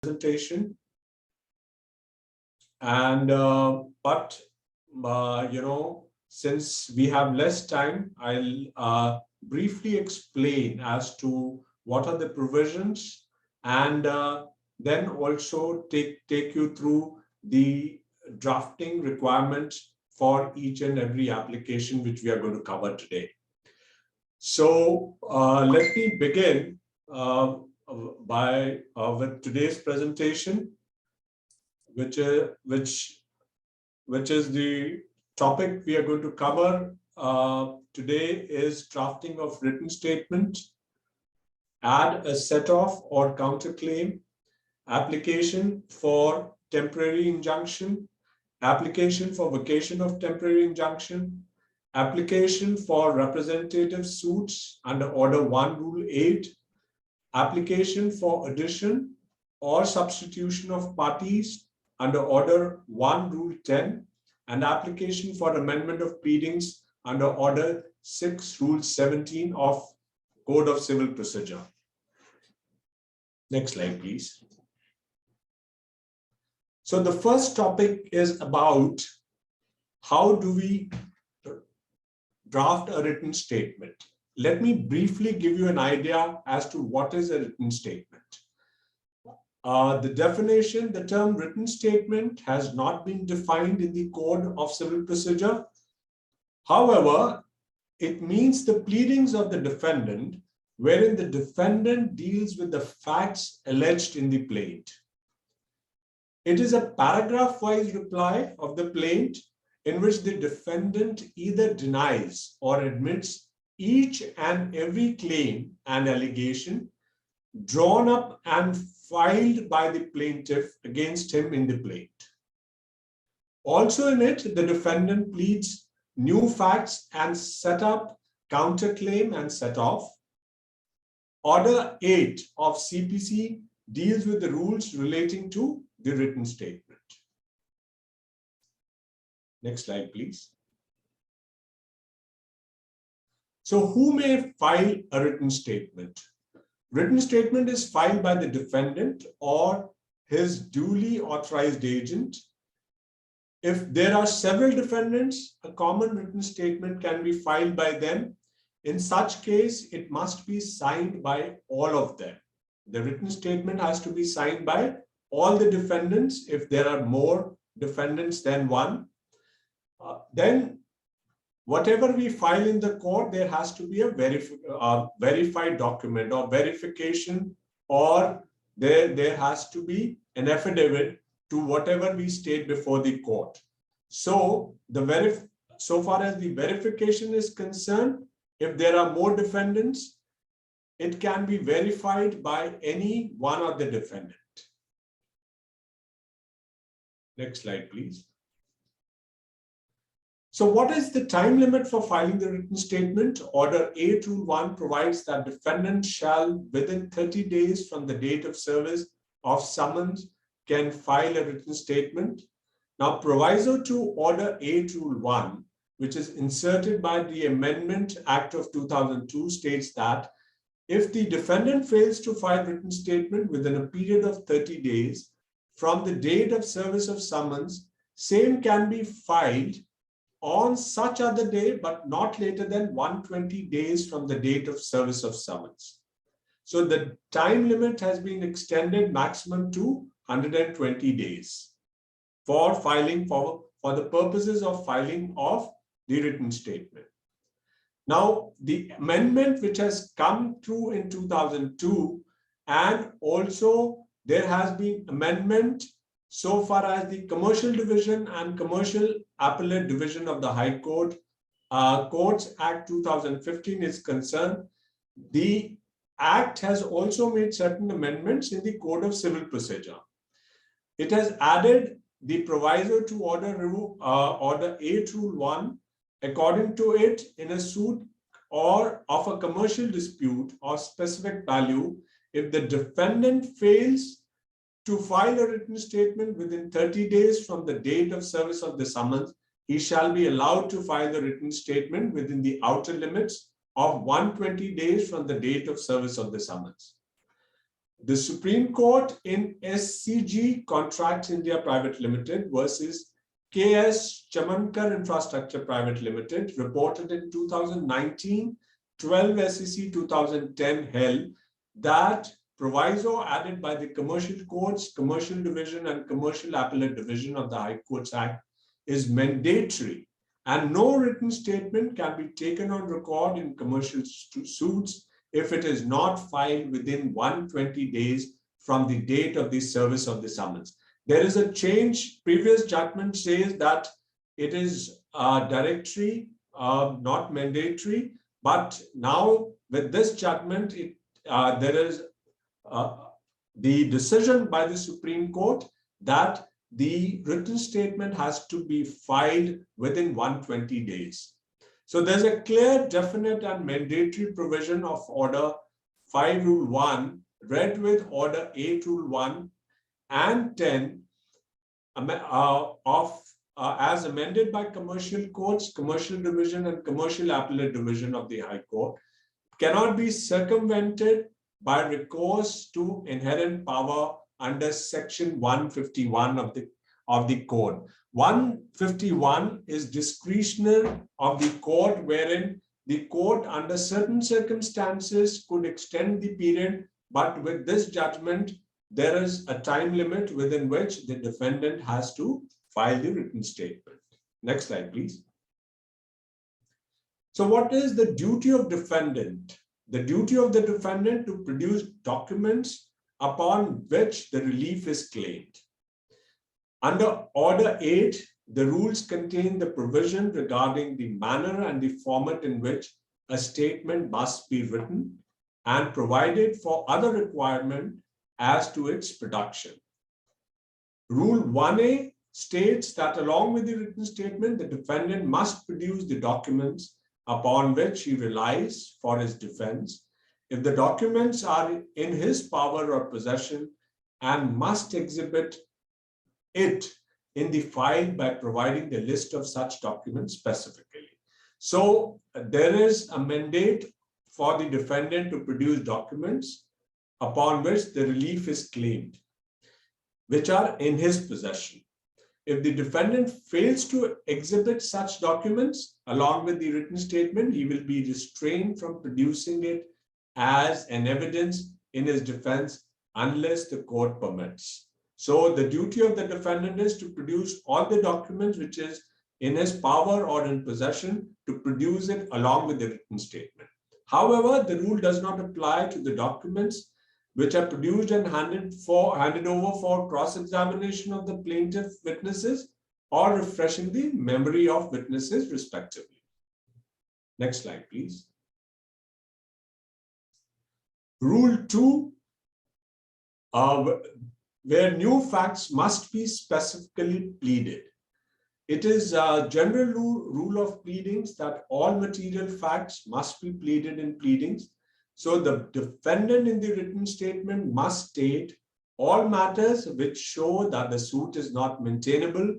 presentation, and since we have less time, I'll briefly explain as to what are the provisions, and then also take you through the drafting requirements for each and every application which we are going to cover today. So let me begin with today's presentation, which is the topic we are going to cover today is drafting of written statement, add a set-off or counterclaim, application for temporary injunction, application for vacation of temporary injunction, application for representative suits under Order 1, Rule 8, application for addition or substitution of parties under Order 1, Rule 10, and application for amendment of pleadings under Order 6, Rule 17 of Code of Civil Procedure. Next slide, please. So the first topic is about how do we draft a written statement. Let me briefly give you an idea as to what is a written statement. The definition, the term written statement has not been defined in the Code of Civil Procedure. However, it means the pleadings of the defendant, wherein the defendant deals with the facts alleged in the plaint. It is a paragraph-wise reply of the plaint in which the defendant either denies or admits each and every claim and allegation drawn up and filed by the plaintiff against him in the plaint. Also in it, the defendant pleads new facts and set up counterclaim and set off. Order 8 of CPC deals with the rules relating to the written statement. Next slide, please. So who may file a written statement? Written statement is filed by the defendant or his duly authorized agent. If there are several defendants, a common written statement can be filed by them. In such case, it must be signed by all of them. The written statement has to be signed by all the defendants if there are more defendants than one. Then whatever we file in the court, there has to be a verified document or verification, or there has to be an affidavit to whatever we state before the court. So so far as the verification is concerned, if there are more defendants, it can be verified by any one of the defendant. Next slide, please. So what is the time limit for filing the written statement? Order 8, Rule 1 provides that defendant shall, within 30 days from the date of service of summons, can file a written statement. Now, proviso to Order 8, Rule 1, which is inserted by the Amendment Act of 2002, states that if the defendant fails to file written statement within a period of 30 days from the date of service of summons, same can be filed on such other day, but not later than 120 days from the date of service of summons. So the time limit has been extended maximum to 120 days for filing for the purposes of filing of the written statement. Now, the amendment which has come through in 2002, and also there has been amendment so far as the Commercial Division and Commercial Appellate Division of the High Court, Courts Act 2015 is concerned. The Act has also made certain amendments in the Code of Civil Procedure. It has added the proviso to Order 8, Rule 1. According to it, in a suit or of a commercial dispute of specific value, if the defendant fails to file a written statement within 30 days from the date of service of the summons, he shall be allowed to file the written statement within the outer limits of 120 days from the date of service of the summons. The Supreme Court in SCG Contracts India Private Limited versus KS Chamankar Infrastructure Private Limited reported in 2019, 12 SEC 2010 held that proviso added by the Commercial Courts, Commercial Division and Commercial Appellate Division of the High Courts Act is mandatory, and no written statement can be taken on record in commercial suits if it is not filed within 120 days from the date of the service of the summons. There is a change. Previous judgment says that it is directory, not mandatory, but now with this judgment, there is the decision by the Supreme Court that the written statement has to be filed within 120 days. So there's a clear, definite and mandatory provision of Order 5 Rule 1 read with Order 8 Rule 1 and 10 as amended by Commercial Courts, Commercial Division and Commercial Appellate Division of the High Court cannot be circumvented by recourse to inherent power under Section 151 of the Code. 151 is discretionary of the court, wherein the court under certain circumstances could extend the period, but with this judgment, there is a time limit within which the defendant has to file the written statement. Next slide, please. So what is the duty of defendant? The duty of the defendant to produce documents upon which the relief is claimed. Under Order 8, the rules contain the provision regarding the manner and the format in which a statement must be written and provided for other requirement as to its production. Rule 1A states that along with the written statement, the defendant must produce the documents upon which he relies for his defense. If the documents are in his power or possession, and must exhibit it in the file by providing the list of such documents specifically. So there is a mandate for the defendant to produce documents upon which the relief is claimed, which are in his possession. If the defendant fails to exhibit such documents along with the written statement, he will be restrained from producing it as an evidence in his defense unless the court permits. So the duty of the defendant is to produce all the documents which is in his power or in possession, to produce it along with the written statement. However, the rule does not apply to the documents which are produced and handed over for cross-examination of the plaintiff witnesses or refreshing the memory of witnesses respectively. Next slide, please. Rule 2, where new facts must be specifically pleaded. It is a general rule of pleadings that all material facts must be pleaded in pleadings. So the defendant in the written statement must state all matters which show that the suit is not maintainable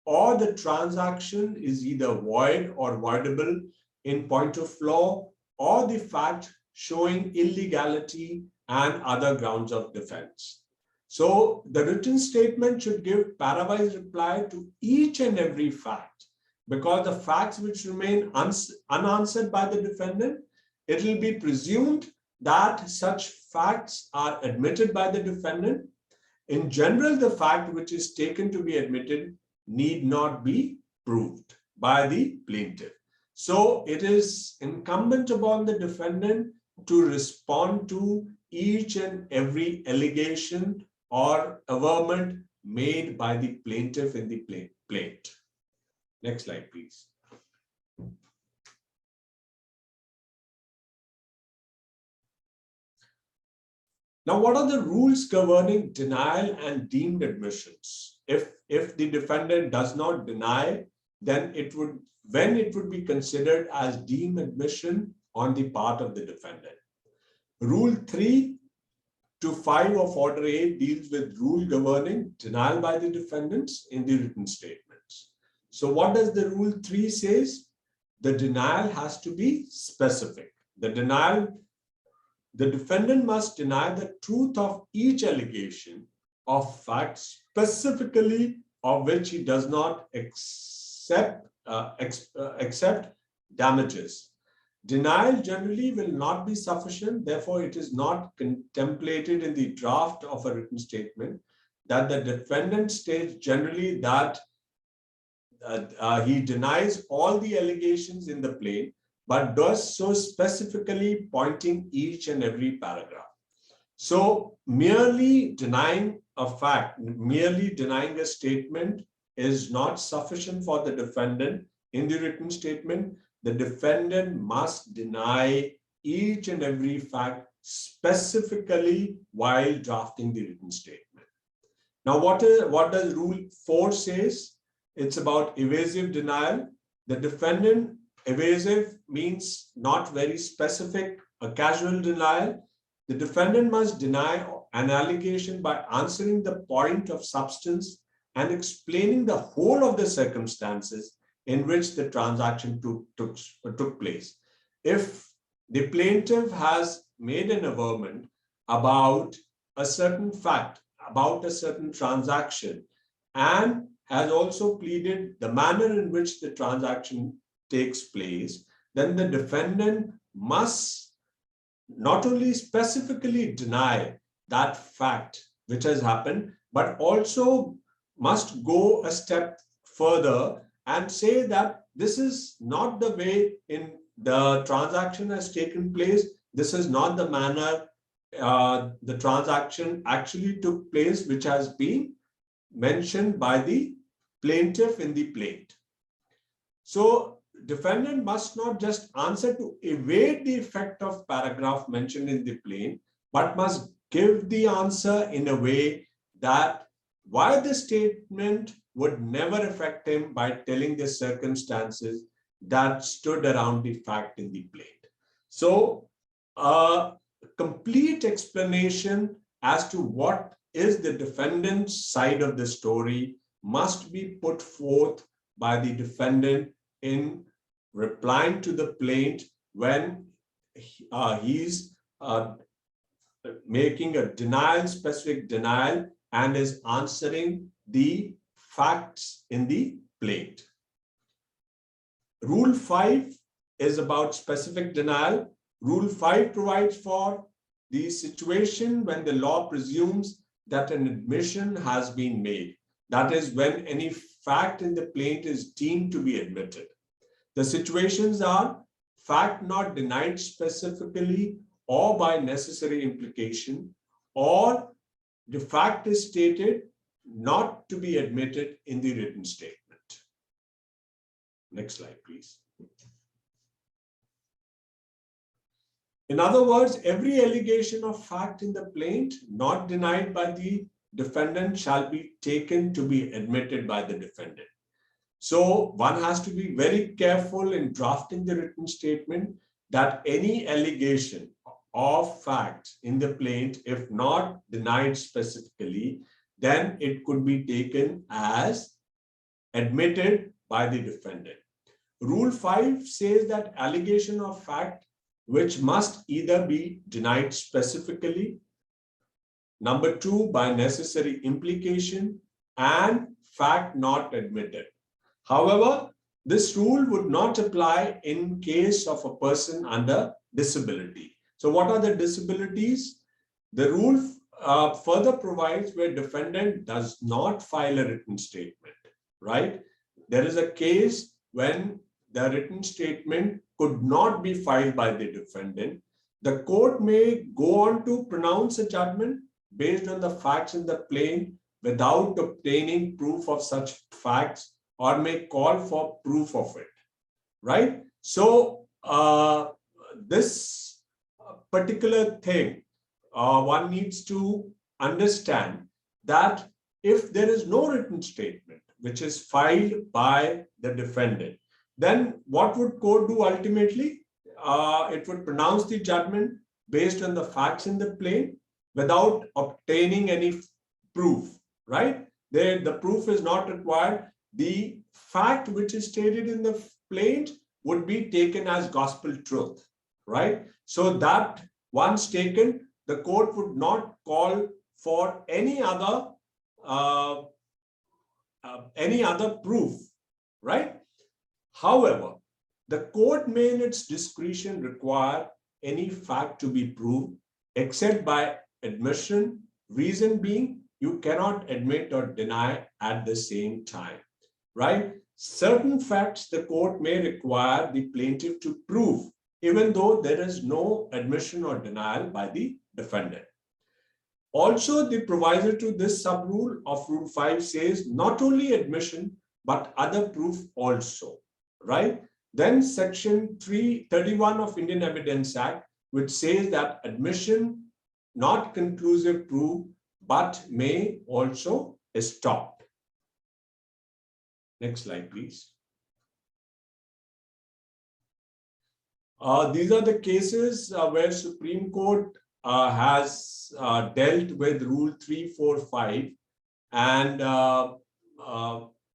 or the transaction is either void or voidable in point of law, or the fact showing illegality and other grounds of defense. So the written statement should give parawise reply to each and every fact, because the facts which remain unanswered by the defendant, it will be presumed that such facts are admitted by the defendant. In general, the fact which is taken to be admitted need not be proved by the plaintiff. So it is incumbent upon the defendant to respond to each and every allegation or averment made by the plaintiff in the plaint. Next slide, please. Now, what are the rules governing denial and deemed admissions? If the defendant does not deny, then when it would be considered as deemed admission on the part of the defendant. Rule 3 to 5 of Order 8 deals with rule governing denial by the defendants in the written statements. So what does the Rule 3 says? The denial has to be specific. The denial the defendant must deny the truth of each allegation of fact specifically of which he does not accept damages. Denial generally will not be sufficient. Therefore, it is not contemplated in the draft of a written statement that the defendant states generally that he denies all the allegations in the plaint, but does so specifically pointing each and every paragraph. So merely denying a fact, merely denying a statement is not sufficient for the defendant in the written statement. The defendant must deny each and every fact specifically while drafting the written statement. Now, what does Rule 4 says? It's about evasive denial. The defendant, evasive means not very specific, a casual denial. The defendant must deny an allegation by answering the point of substance and explaining the whole of the circumstances in which the transaction took place. If the plaintiff has made an averment about a certain fact, about a certain transaction, and has also pleaded the manner in which the transaction takes place, then the defendant must not only specifically deny that fact which has happened, but also must go a step further and say that this is not the way in the transaction has taken place. This is not the manner the transaction actually took place, which has been mentioned by the plaintiff in the plaint. So defendant must not just answer to evade the effect of paragraph mentioned in the plaint, but must give the answer in a way that why the statement would never affect him by telling the circumstances that stood around the fact in the plaint. So a complete explanation as to what is the defendant's side of the story must be put forth by the defendant in replying to the plaint when he's making a denial, specific denial, and is answering the facts in the plaint. Rule 5 is about specific denial. Rule 5 provides for the situation when the law presumes that an admission has been made. That is, when any fact in the plaint is deemed to be admitted. The situations are fact not denied specifically or by necessary implication, or the fact is stated not to be admitted in the written statement. Next slide, please. In other words, every allegation of fact in the plaint not denied by the defendant shall be taken to be admitted by the defendant. So one has to be very careful in drafting the written statement that any allegation of fact in the plaint, if not denied specifically, then it could be taken as admitted by the defendant. Rule 5 says that allegation of fact which must either be denied specifically, number 2, by necessary implication, and fact not admitted. However, this rule would not apply in case of a person under disability. So what are the disabilities? The rule further provides where defendant does not file a written statement, right? There is a case when the written statement could not be filed by the defendant. The court may go on to pronounce a judgment based on the facts in the plaint without obtaining proof of such facts, or may call for proof of it, right? So this particular thing, one needs to understand that if there is no written statement which is filed by the defendant, then what would court do ultimately? It would pronounce the judgment based on the facts in the plaint without obtaining any proof, right? The proof is not required. The fact which is stated in the plaint would be taken as gospel truth, right? So that once taken, the court would not call for any other proof, right? However, the court may in its discretion require any fact to be proved except by admission, reason being you cannot admit or deny at the same time, right? Certain facts the court may require the plaintiff to prove, even though there is no admission or denial by the defendant. Also, the proviso to this sub-rule of Rule 5 says not only admission, but other proof also, right? Then Section 331 of Indian Evidence Act, which says that admission, not conclusive proof, but may also stop. Next slide, please. These are the cases where Supreme Court has dealt with Rule 345, and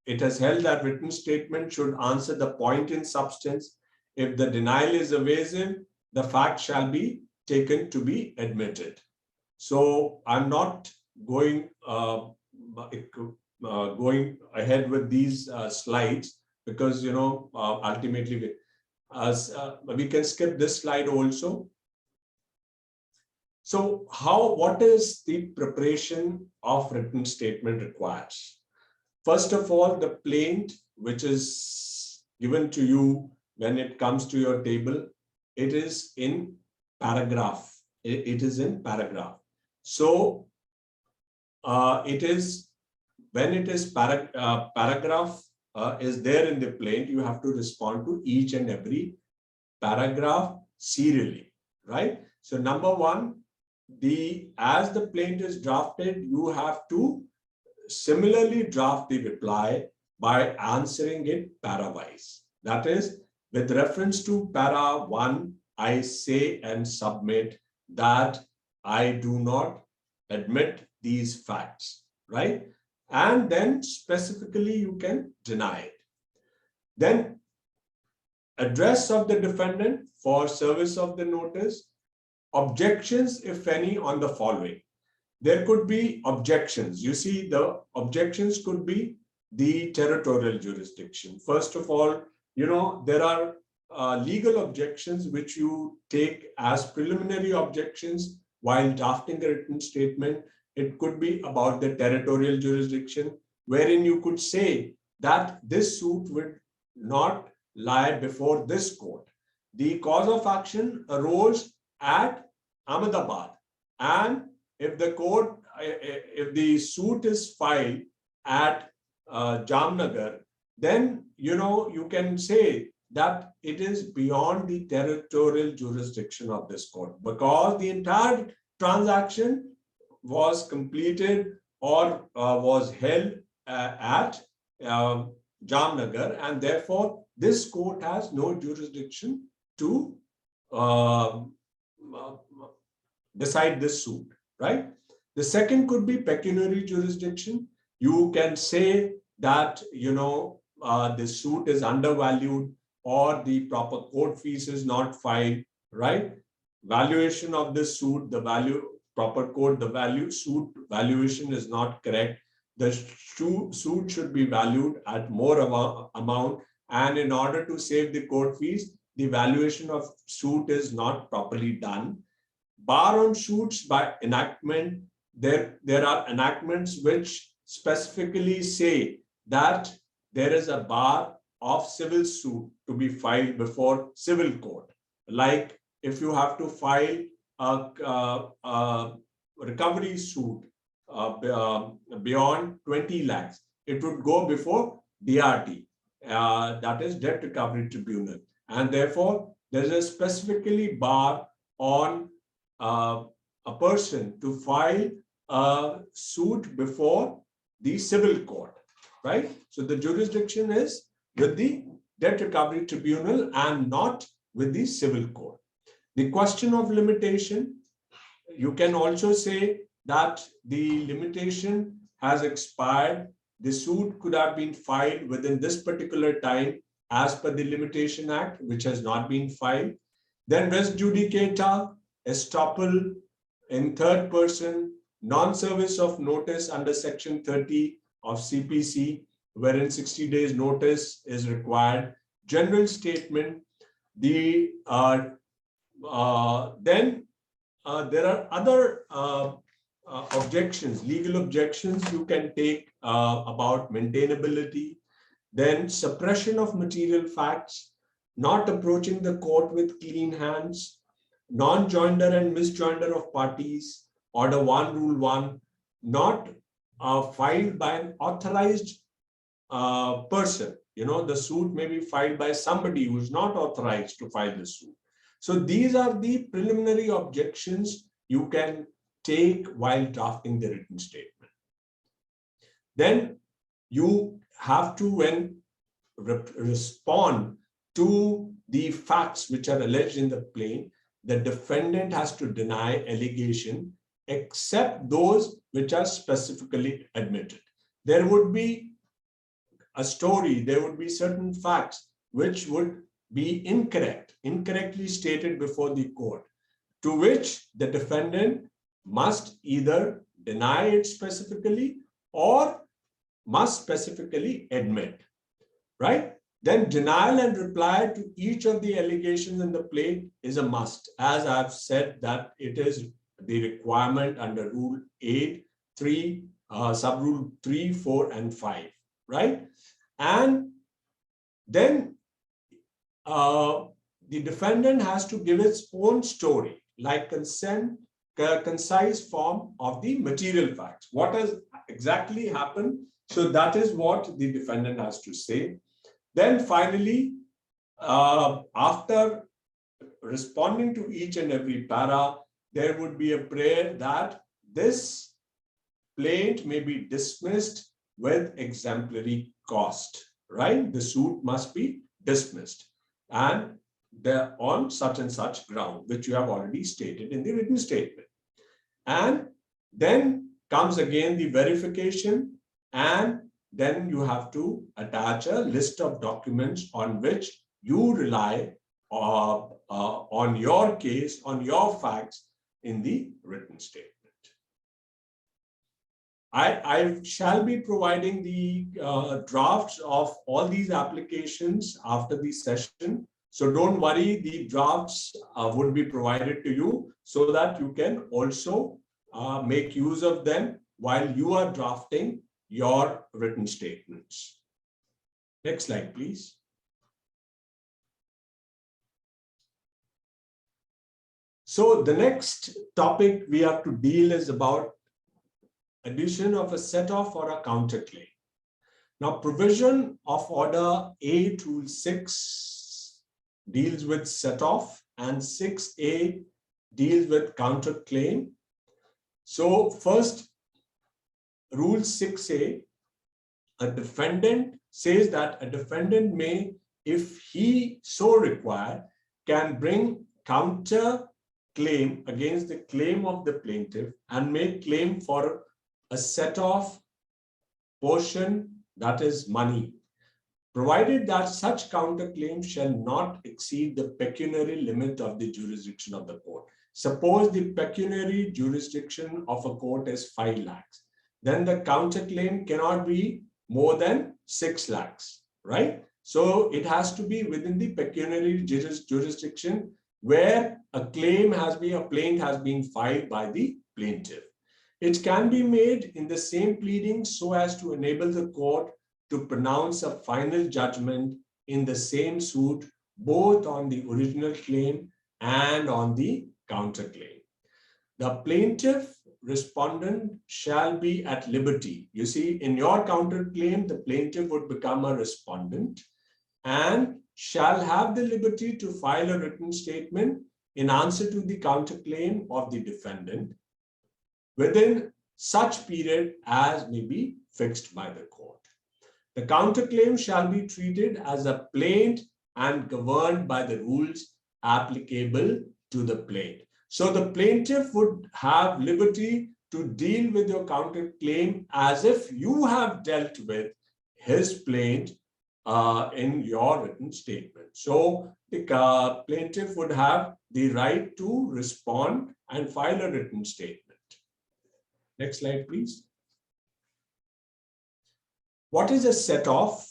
it has held that written statement should answer the point in substance. If the denial is evasive, the fact shall be taken to be admitted. So I'm not going ahead with these slides because, you know, ultimately we can skip this slide also. So what is the preparation of written statement requires? First of all, the plaint, which is given to you when it comes to your table, it is in paragraph. It is in paragraph. So it is when it is paragraph is there in the plaint, you have to respond to each and every paragraph serially, right? So number one, as the plaint is drafted, you have to similarly draft the reply by answering it para-wise. That is, with reference to para 1, I say and submit that I do not admit these facts, right? And then specifically you can deny it. Then address of the defendant for service of the notice, objections, if any, on the following. There could be objections. You see, the objections could be the territorial jurisdiction. First of all, you know, there are legal objections which you take as preliminary objections while drafting a written statement. It could be about the territorial jurisdiction, wherein you could say that this suit would not lie before this court. The cause of action arose at Ahmedabad, and if the suit is filed at Jamnagar, then you can say that it is beyond the territorial jurisdiction of this court, because the entire transaction was completed or was held at Jamnagar, and therefore this court has no jurisdiction to decide this suit, right? The second could be pecuniary jurisdiction. You can say that the suit is undervalued or the proper court fees is not filed, right? Valuation of this suit, the value, proper court, the value, suit valuation is not correct. The suit should be valued at more amount, and in order to save the court fees, the valuation of suit is not properly done. Bar on suits by enactment. There are enactments which specifically say that there is a bar of civil suit to be filed before civil court. Like if you have to file a recovery suit beyond 20 lakhs, it would go before DRT, that is Debt Recovery Tribunal. And therefore, there is a specifically bar on a person to file a suit before the civil court, right? So the jurisdiction is with the Debt Recovery Tribunal and not with the civil court. The question of limitation, you can also say that the limitation has expired. The suit could have been filed within this particular time as per the Limitation Act, which has not been filed. Then res judicata, estoppel in third person, non-service of notice under section 30 of CPC, wherein 60 days notice is required, general statement. Then there are other objections, legal objections you can take about maintainability, then suppression of material facts, not approaching the court with clean hands, non-joinder and misjoinder of parties, order 1, rule 1, not filed by an authorized person. The suit may be filed by somebody who is not authorized to file the suit. So these are the preliminary objections you can take while drafting the written statement. Then you have to, when respond to the facts which are alleged in the plaint, the defendant has to deny allegation except those which are specifically admitted. There would be a story, there would be certain facts which would be incorrectly stated before the court, to which the defendant must either deny it specifically or must specifically admit, right? Then denial and reply to each of the allegations in the plaint is a must, as I've said that it is the requirement under Rule 8, 3, Subrule 3, 4, and 5, right? And then the defendant has to give its own story, like concise form of the material facts. What has exactly happened? So that is what the defendant has to say. Then finally, after responding to each and every para, there would be a prayer that this plaint may be dismissed with exemplary cost, right? The suit must be dismissed and on such and such ground, which you have already stated in the written statement. And then comes again the verification, and then you have to attach a list of documents on which you rely on your case, on your facts in the written statement. I shall be providing the drafts of all these applications after the session. So don't worry, the drafts would be provided to you so that you can also make use of them while you are drafting your written statements. Next slide, please. So the next topic we have to deal is about addition of a set-off or a counterclaim. Now, provision of Order A Rule 6 deals with set-off and 6A deals with counterclaim. So first, Rule 6A, a defendant says that a defendant may, if he so require, can bring counter claim against the claim of the plaintiff and make claim for a set-off portion, that is money, provided that such counterclaim shall not exceed the pecuniary limit of the jurisdiction of the court. Suppose the pecuniary jurisdiction of a court is 5 lakhs. Then the counterclaim cannot be more than 6 lakhs, right? So it has to be within the pecuniary jurisdiction where a plaint has been filed by the plaintiff. It can be made in the same pleading so as to enable the court to pronounce a final judgment in the same suit, both on the original claim and on the counterclaim. The plaintiff respondent shall be at liberty. You see, in your counterclaim, the plaintiff would become a respondent and shall have the liberty to file a written statement in answer to the counterclaim of the defendant within such period as may be fixed by the court. The counterclaim shall be treated as a plaint and governed by the rules applicable to the plaint. So the plaintiff would have liberty to deal with your counterclaim as if you have dealt with his plaint in your written statement. So the plaintiff would have the right to respond and file a written statement. Next slide, please. What is a set-off,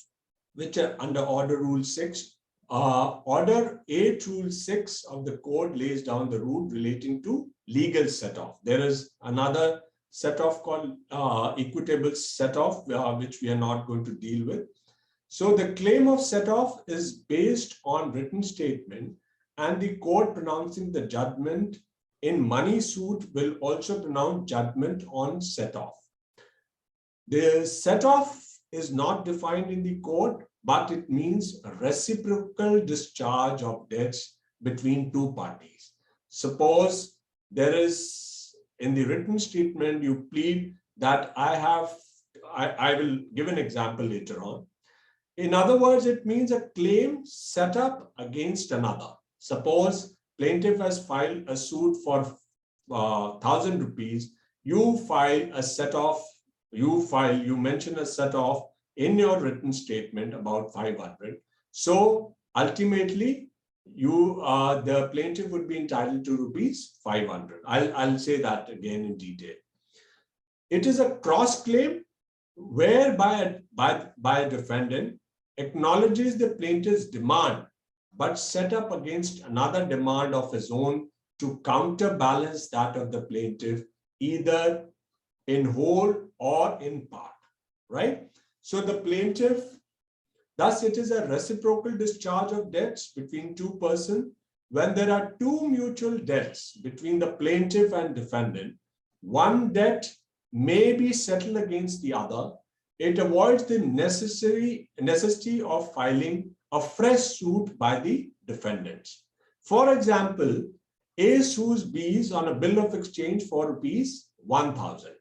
which under Order Rule 6? Order 8 Rule 6 of the code lays down the rule relating to legal set-off. There is another set-off called equitable set-off, which we are not going to deal with. So the claim of set-off is based on written statement, and the court pronouncing the judgment in money suit will also pronounce judgment on set-off. The set-off is not defined in the code, but it means reciprocal discharge of debts between two parties. Suppose there is, in the written statement, you plead that I will give an example later on. In other words, it means a claim set up against another. Suppose plaintiff has filed a suit for 1,000 rupees. You file a set-off. You mention a set-off in your written statement about 500. So ultimately, the plaintiff would be entitled to rupees 500. I'll say that again in detail. It is a cross claim whereby a defendant acknowledges the plaintiff's demand, but set up against another demand of his own to counterbalance that of the plaintiff, either in whole or in part, right? So the plaintiff, thus it is a reciprocal discharge of debts between two persons. When there are two mutual debts between the plaintiff and defendant, one debt may be settled against the other. It avoids the necessity of filing a fresh suit by the defendants. For example, A sues B on a bill of exchange for rupees 1,000.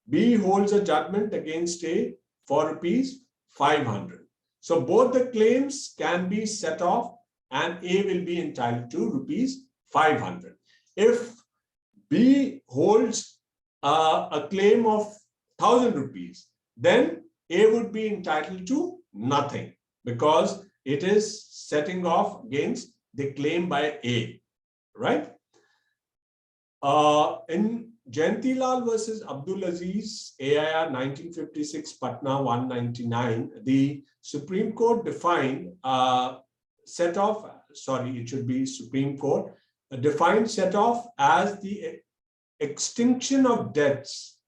B holds a judgment against A for rupees 500. So both the claims can be set off and A will be entitled to rupees 500. If B holds a claim of 1,000 rupees, then A would be entitled to nothing because it is setting off against the claim by A, right? In Jayantilal versus Abdul Aziz, AIR 1956, Patna 199, the Supreme Court defined set-off, it should be Supreme Court, defined set-off as the extinction of debts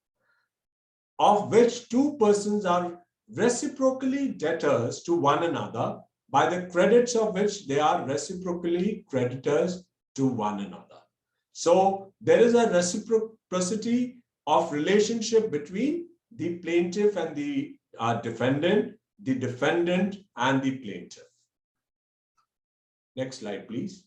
of which two persons are reciprocally debtors to one another by the credits of which they are reciprocally creditors to one another. So there is a reciprocity of relationship between the plaintiff and the defendant and the plaintiff. Next slide, please.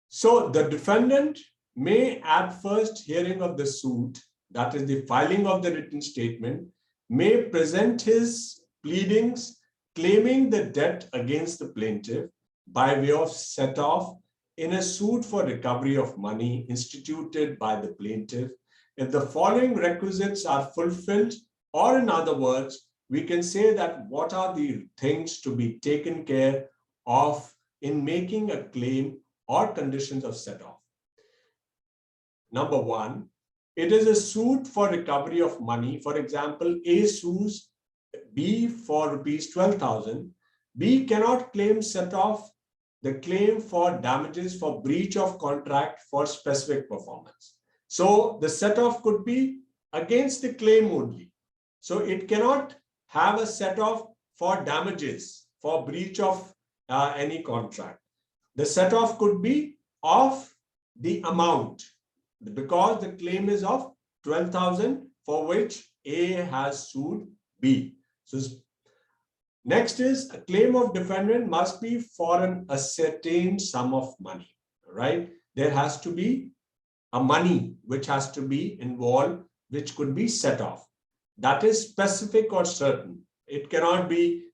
So the defendant may at first hearing of the suit, that is the filing of the written statement, may present his pleadings claiming the debt against the plaintiff by way of set-off in a suit for recovery of money instituted by the plaintiff if the following requisites are fulfilled, or in other words, we can say that what are the things to be taken care of in making a claim or conditions of set-off. Number one, it is a suit for recovery of money. For example, A sues B for rupees 12,000. B cannot claim set-off the claim for damages for breach of contract for specific performance. So the set-off could be against the claim only. So it cannot have a set-off for damages for breach of any contract. The set-off could be of the amount because the claim is of 12,000 for which A has sued B. So next is a claim of defendant must be for an ascertained sum of money, right? There has to be a money which has to be involved, which could be set off. That is specific or certain. It cannot be,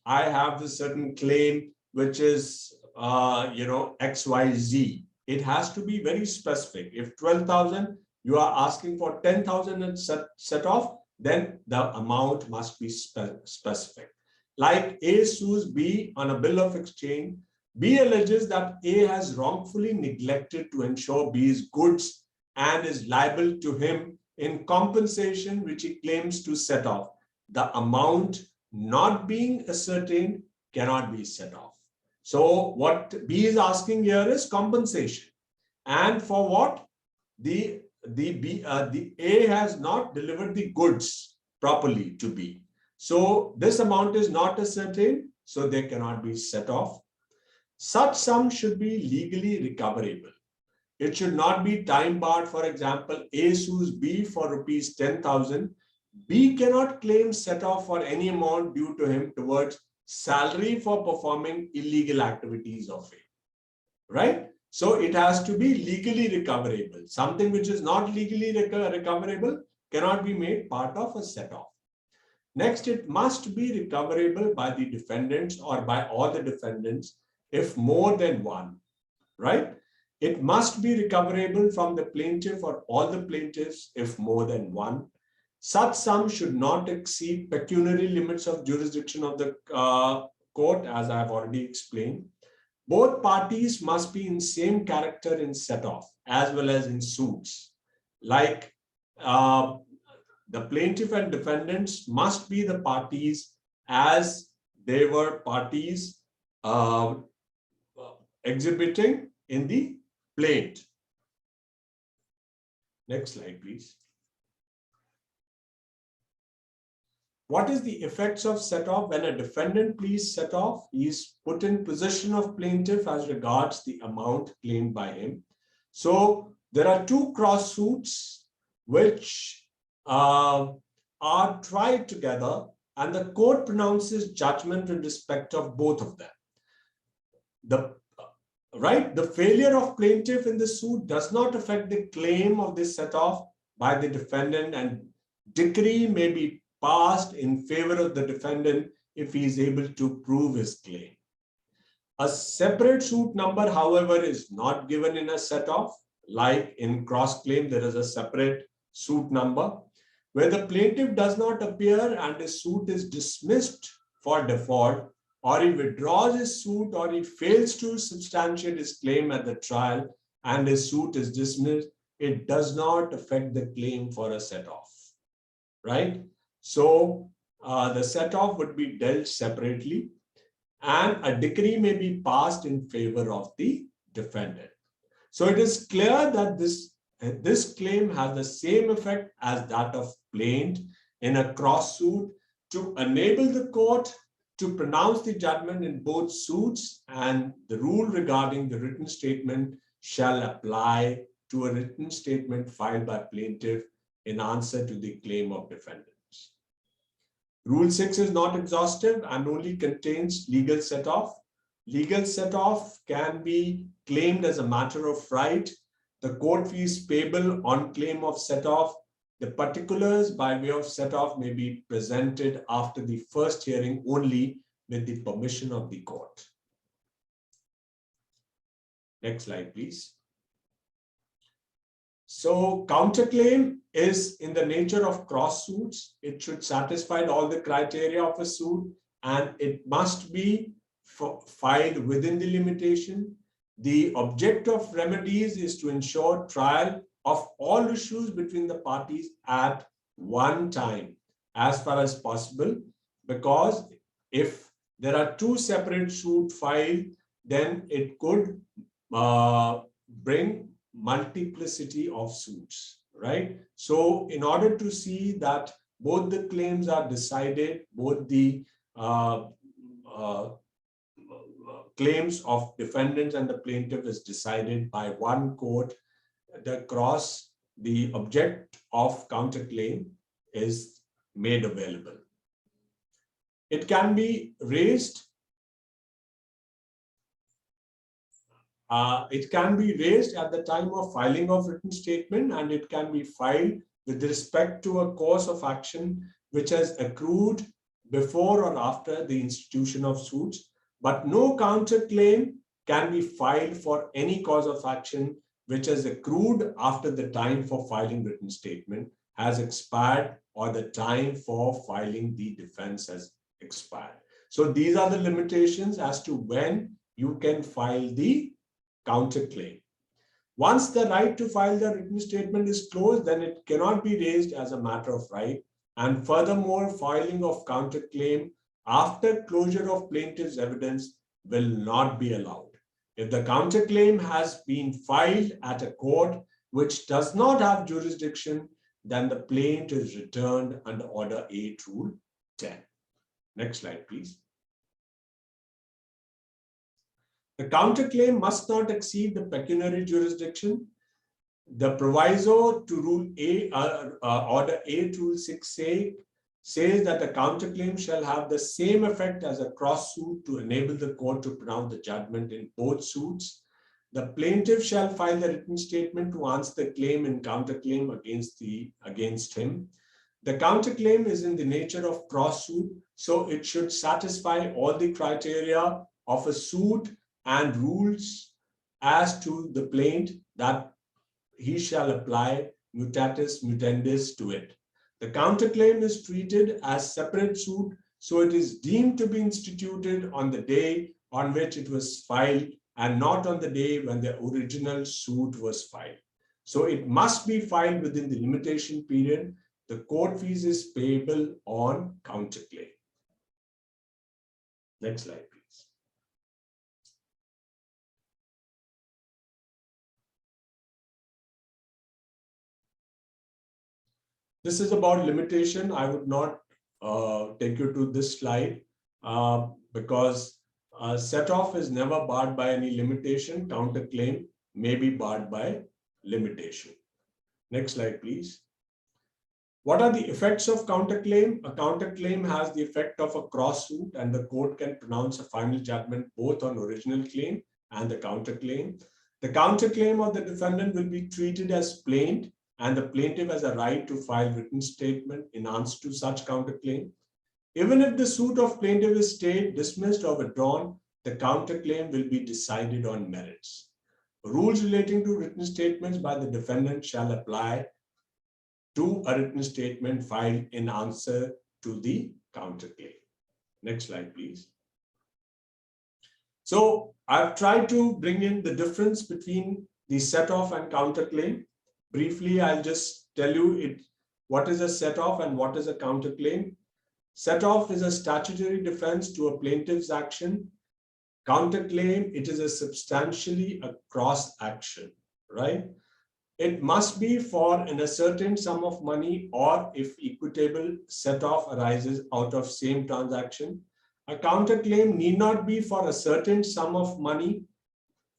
I have this certain claim which is, XYZ. it has to be very specific. If 12,000, you are asking for 10,000 and set off, then the amount must be specific. Like A sues B on a bill of exchange. B alleges that A has wrongfully neglected to ensure B's goods and is liable to him in compensation which he claims to set off. The amount not being ascertained cannot be set off. So what B is asking here is compensation. And for what? The A has not delivered the goods properly to B. So this amount is not ascertained, so they cannot be set off. Such sum should be legally recoverable. It should not be time barred. For example, A sues B for rupees 10,000. B cannot claim set off for any amount due to him towards salary for performing illegal activities of A. Right? So it has to be legally recoverable. Something which is not legally recoverable cannot be made part of a set off. Next, it must be recoverable by the defendants or by all the defendants if more than one. Right? It must be recoverable from the plaintiff or all the plaintiffs if more than one. Such sum should not exceed pecuniary limits of jurisdiction of the court, as I have already explained. Both parties must be in same character in set-off as well as in suits. Like the plaintiff and defendants must be the parties as they were parties exhibiting in the plaint. Next slide, please. What is the effects of set-off? When a defendant pleads set-off, he is put in possession of plaintiff as regards the amount claimed by him. So there are two cross suits which are tried together, and the court pronounces judgment in respect of both of them. The failure of plaintiff in the suit does not affect the claim of this set-off by the defendant, and decree may be passed in favor of the defendant if he is able to prove his claim. A separate suit number, however, is not given in a set-off. Like in cross-claim, there is a separate suit number. Where the plaintiff does not appear and his suit is dismissed for default, or he withdraws his suit, or he fails to substantiate his claim at the trial and his suit is dismissed, it does not affect the claim for a set-off. Right? So the set-off would be dealt separately, and a decree may be passed in favor of the defendant. So it is clear that this claim has the same effect as that of plaint in a cross suit to enable the court to pronounce the judgment in both suits, and the rule regarding the written statement shall apply to a written statement filed by plaintiff in answer to the claim of defendants. Rule 6 is not exhaustive and only contains legal set-off. Legal set-off can be claimed as a matter of right. The court fees payable on claim of set-off. The particulars by way of set-off may be presented after the first hearing only with the permission of the court. Next slide, please. So counterclaim is in the nature of cross suits. It should satisfy all the criteria of a suit, and it must be filed within the limitation. The object of remedies is to ensure trial of all issues between the parties at one time as far as possible, because if there are two separate suits filed, then it could bring multiplicity of suits, right? So in order to see that both the claims are decided, both the claims of defendants and the plaintiff is decided by one court, the object of counterclaim is made available. It can be raised. It can be raised at the time of filing of written statement, and it can be filed with respect to a course of action which has accrued before or after the institution of suits. But no counterclaim can be filed for any cause of action which has accrued after the time for filing written statement has expired or the time for filing the defense has expired. So these are the limitations as to when you can file the counterclaim. Once the right to file the written statement is closed, then it cannot be raised as a matter of right. And furthermore, filing of counterclaim after closure of plaintiff's evidence will not be allowed. If the counterclaim has been filed at a court which does not have jurisdiction, then the plaint is returned under Order 8, Rule 10. Next slide, please. The counterclaim must not exceed the pecuniary jurisdiction. The proviso to Rule A, Order 8, Rule 6A says that the counterclaim shall have the same effect as a cross suit to enable the court to pronounce the judgment in both suits. The plaintiff shall file the written statement to answer the claim and counterclaim against him. The counterclaim is in the nature of cross suit, so it should satisfy all the criteria of a suit and rules as to the plaint that he shall apply mutatis mutandis to it. The counterclaim is treated as separate suit, so it is deemed to be instituted on the day on which it was filed and not on the day when the original suit was filed. So it must be filed within the limitation period. The court fees is payable on counterclaim. Next slide, please. This is about limitation. I would not take you to this slide because set-off is never barred by any limitation. Counterclaim may be barred by limitation. Next slide, please. What are the effects of counterclaim? A counterclaim has the effect of a cross suit, and the court can pronounce a final judgment both on original claim and the counterclaim. The counterclaim of the defendant will be treated as plaint, and the plaintiff has a right to file written statement in answer to such counterclaim. Even if the suit of plaintiff is stayed, dismissed, or withdrawn, the counterclaim will be decided on merits. Rules relating to written statements by the defendant shall apply to a written statement filed in answer to the counterclaim. Next slide, please. So I've tried to bring in the difference between the set-off and counterclaim. Briefly, I'll just tell you what is a set-off and what is a counterclaim. Set-off is a statutory defense to a plaintiff's action. Counterclaim, it is a substantially a cross action, right? It must be for an ascertained sum of money, or if equitable, set-off arises out of same transaction. A counterclaim need not be for a certain sum of money,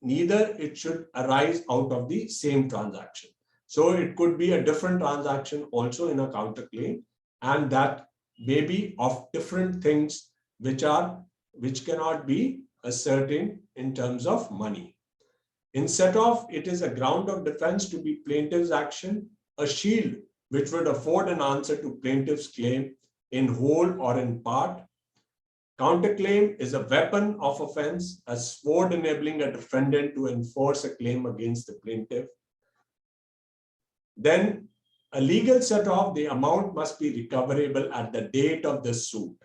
neither it should arise out of the same transaction. So it could be a different transaction also in a counterclaim, and that may be of different things which cannot be ascertained in terms of money. In set-off, it is a ground of defense to be plaintiff's action, a shield which would afford an answer to plaintiff's claim in whole or in part. Counterclaim is a weapon of offense, a sword enabling a defendant to enforce a claim against the plaintiff. Then a legal set-off, the amount must be recoverable at the date of the suit.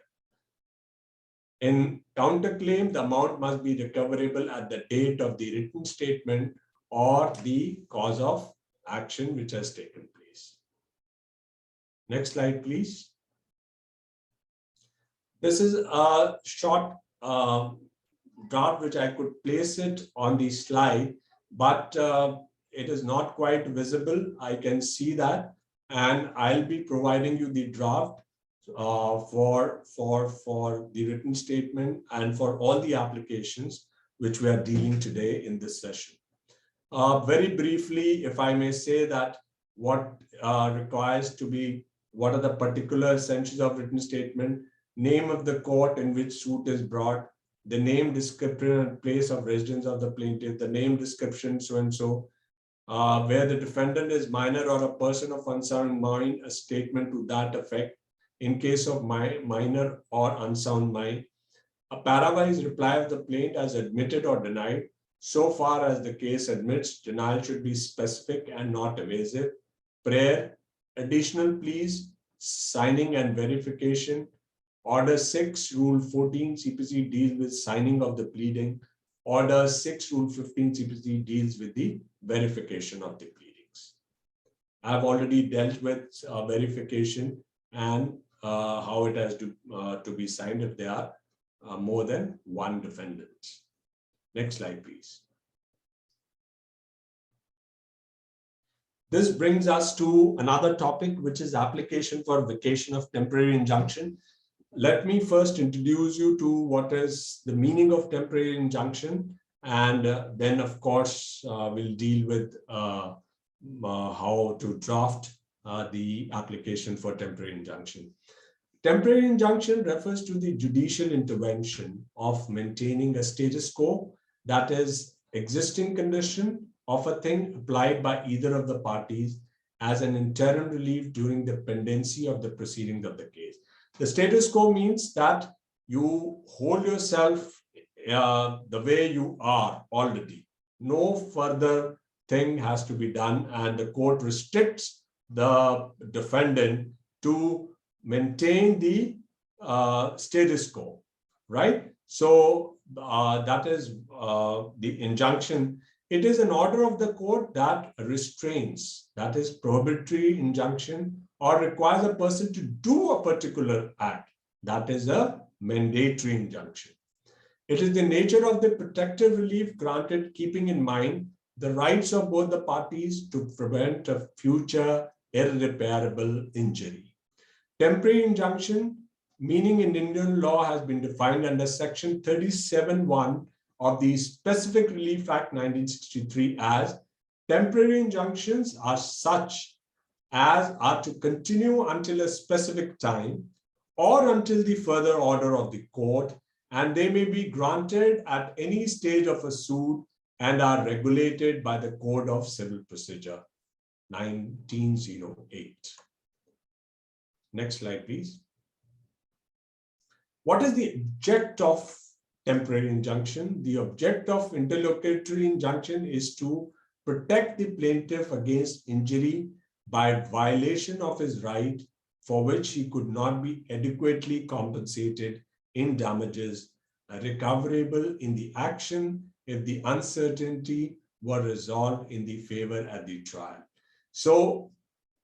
In counterclaim, the amount must be recoverable at the date of the written statement or the cause of action which has taken place. Next slide, please. This is a short draft which I could place it on the slide, but it is not quite visible. I can see that, and I'll be providing you the draft for the written statement and for all the applications which we are dealing today in this session. Very briefly, if I may say that what requires to be, what are the particular essentials of written statement: name of the court in which suit is brought, the name, description, and place of residence of the plaintiff, the name, description, so-and-so, where the defendant is minor or a person of unsound mind, a statement to that effect. In case of minor or unsound mind, a para-wise reply of the plaintiff as admitted or denied. So far as the case admits, denial should be specific and not evasive. Prayer, additional pleas, signing and verification. Order 6, Rule 14 CPC deals with signing of the pleading. Order 6, Rule 15 CPC deals with the verification of the pleadings. I've already dealt with verification and how it has to be signed if there are more than one defendant. Next slide, please. This brings us to another topic, which is application for vacation of temporary injunction. Let me first introduce you to what is the meaning of temporary injunction, and then, of course, we'll deal with how to draft the application for temporary injunction. Temporary injunction refers to the judicial intervention of maintaining a status quo, that is, existing condition of a thing applied by either of the parties as an interim relief during the pendency of the proceedings of the case. The status quo means that you hold yourself the way you are already. No further thing has to be done, and the court restricts the defendant to maintain the status quo, right? So that is the injunction. It is an order of the court that restrains, that is prohibitory injunction, or requires a person to do a particular act. That is a mandatory injunction. It is the nature of the protective relief granted keeping in mind the rights of both the parties to prevent a future irreparable injury. Temporary injunction, meaning in Indian law, has been defined under Section 37(1) of the Specific Relief Act 1963 as temporary injunctions are such as are to continue until a specific time or until the further order of the court, and they may be granted at any stage of a suit and are regulated by the Code of Civil Procedure 1908. Next slide, please. What is the object of temporary injunction? The object of interlocutory injunction is to protect the plaintiff against injury by violation of his right for which he could not be adequately compensated in damages recoverable in the action if the uncertainty were resolved in the favor at the trial. So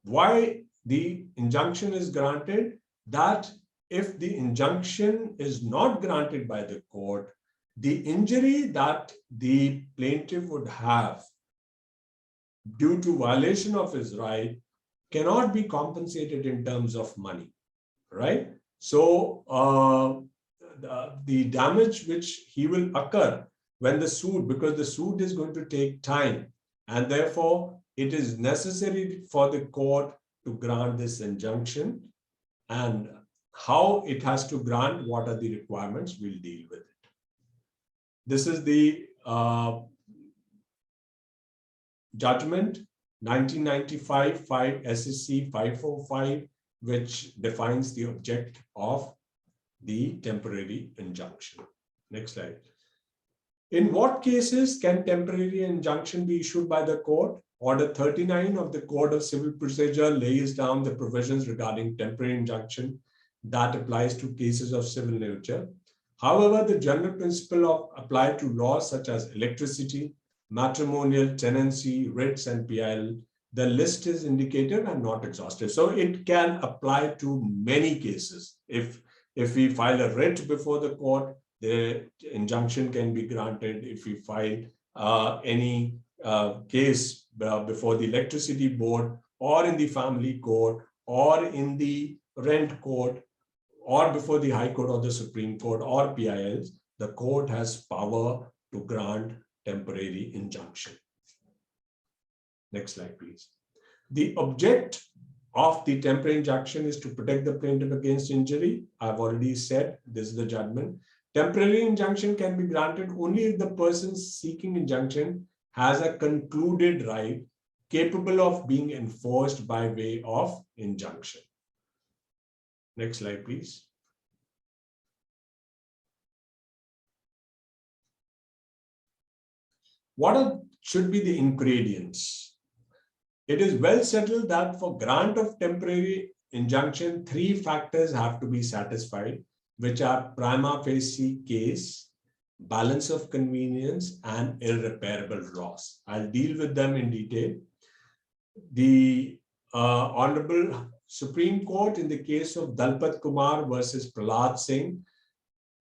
why the injunction is granted? That if the injunction is not granted by the court, the injury that the plaintiff would have due to violation of his right cannot be compensated in terms of money, right? So the damage which he will occur when the suit, because the suit is going to take time, and therefore it is necessary for the court to grant this injunction, and how it has to grant, what are the requirements, we'll deal with it. This is the judgment 1995 5 SSC 545, which defines the object of the temporary injunction. Next slide. In what cases can temporary injunction be issued by the court? Order 39 of the Code of Civil Procedure lays down the provisions regarding temporary injunction that applies to cases of civil nature. However, the general principle applied to laws such as electricity, matrimonial, tenancy, writs, and PIL, the list is indicated and not exhaustive. So it can apply to many cases. If we file a writ before the court, the injunction can be granted. If we file any case before the electricity board, or in the family court, or in the rent court, or before the High Court or the Supreme Court or PILs, the court has power to grant temporary injunction. Next slide, please. The object of the temporary injunction is to protect the plaintiff against injury. I've already said this is the judgment. Temporary injunction can be granted only if the person seeking injunction has a concluded right capable of being enforced by way of injunction. Next slide, please. should be the ingredients? It is well settled that for grant of temporary injunction, 3 factors have to be satisfied, which are prima facie case, balance of convenience, and irreparable loss. I'll deal with them in detail. The Honorable Supreme Court in the case of Dalpat Kumar versus Prahlad Singh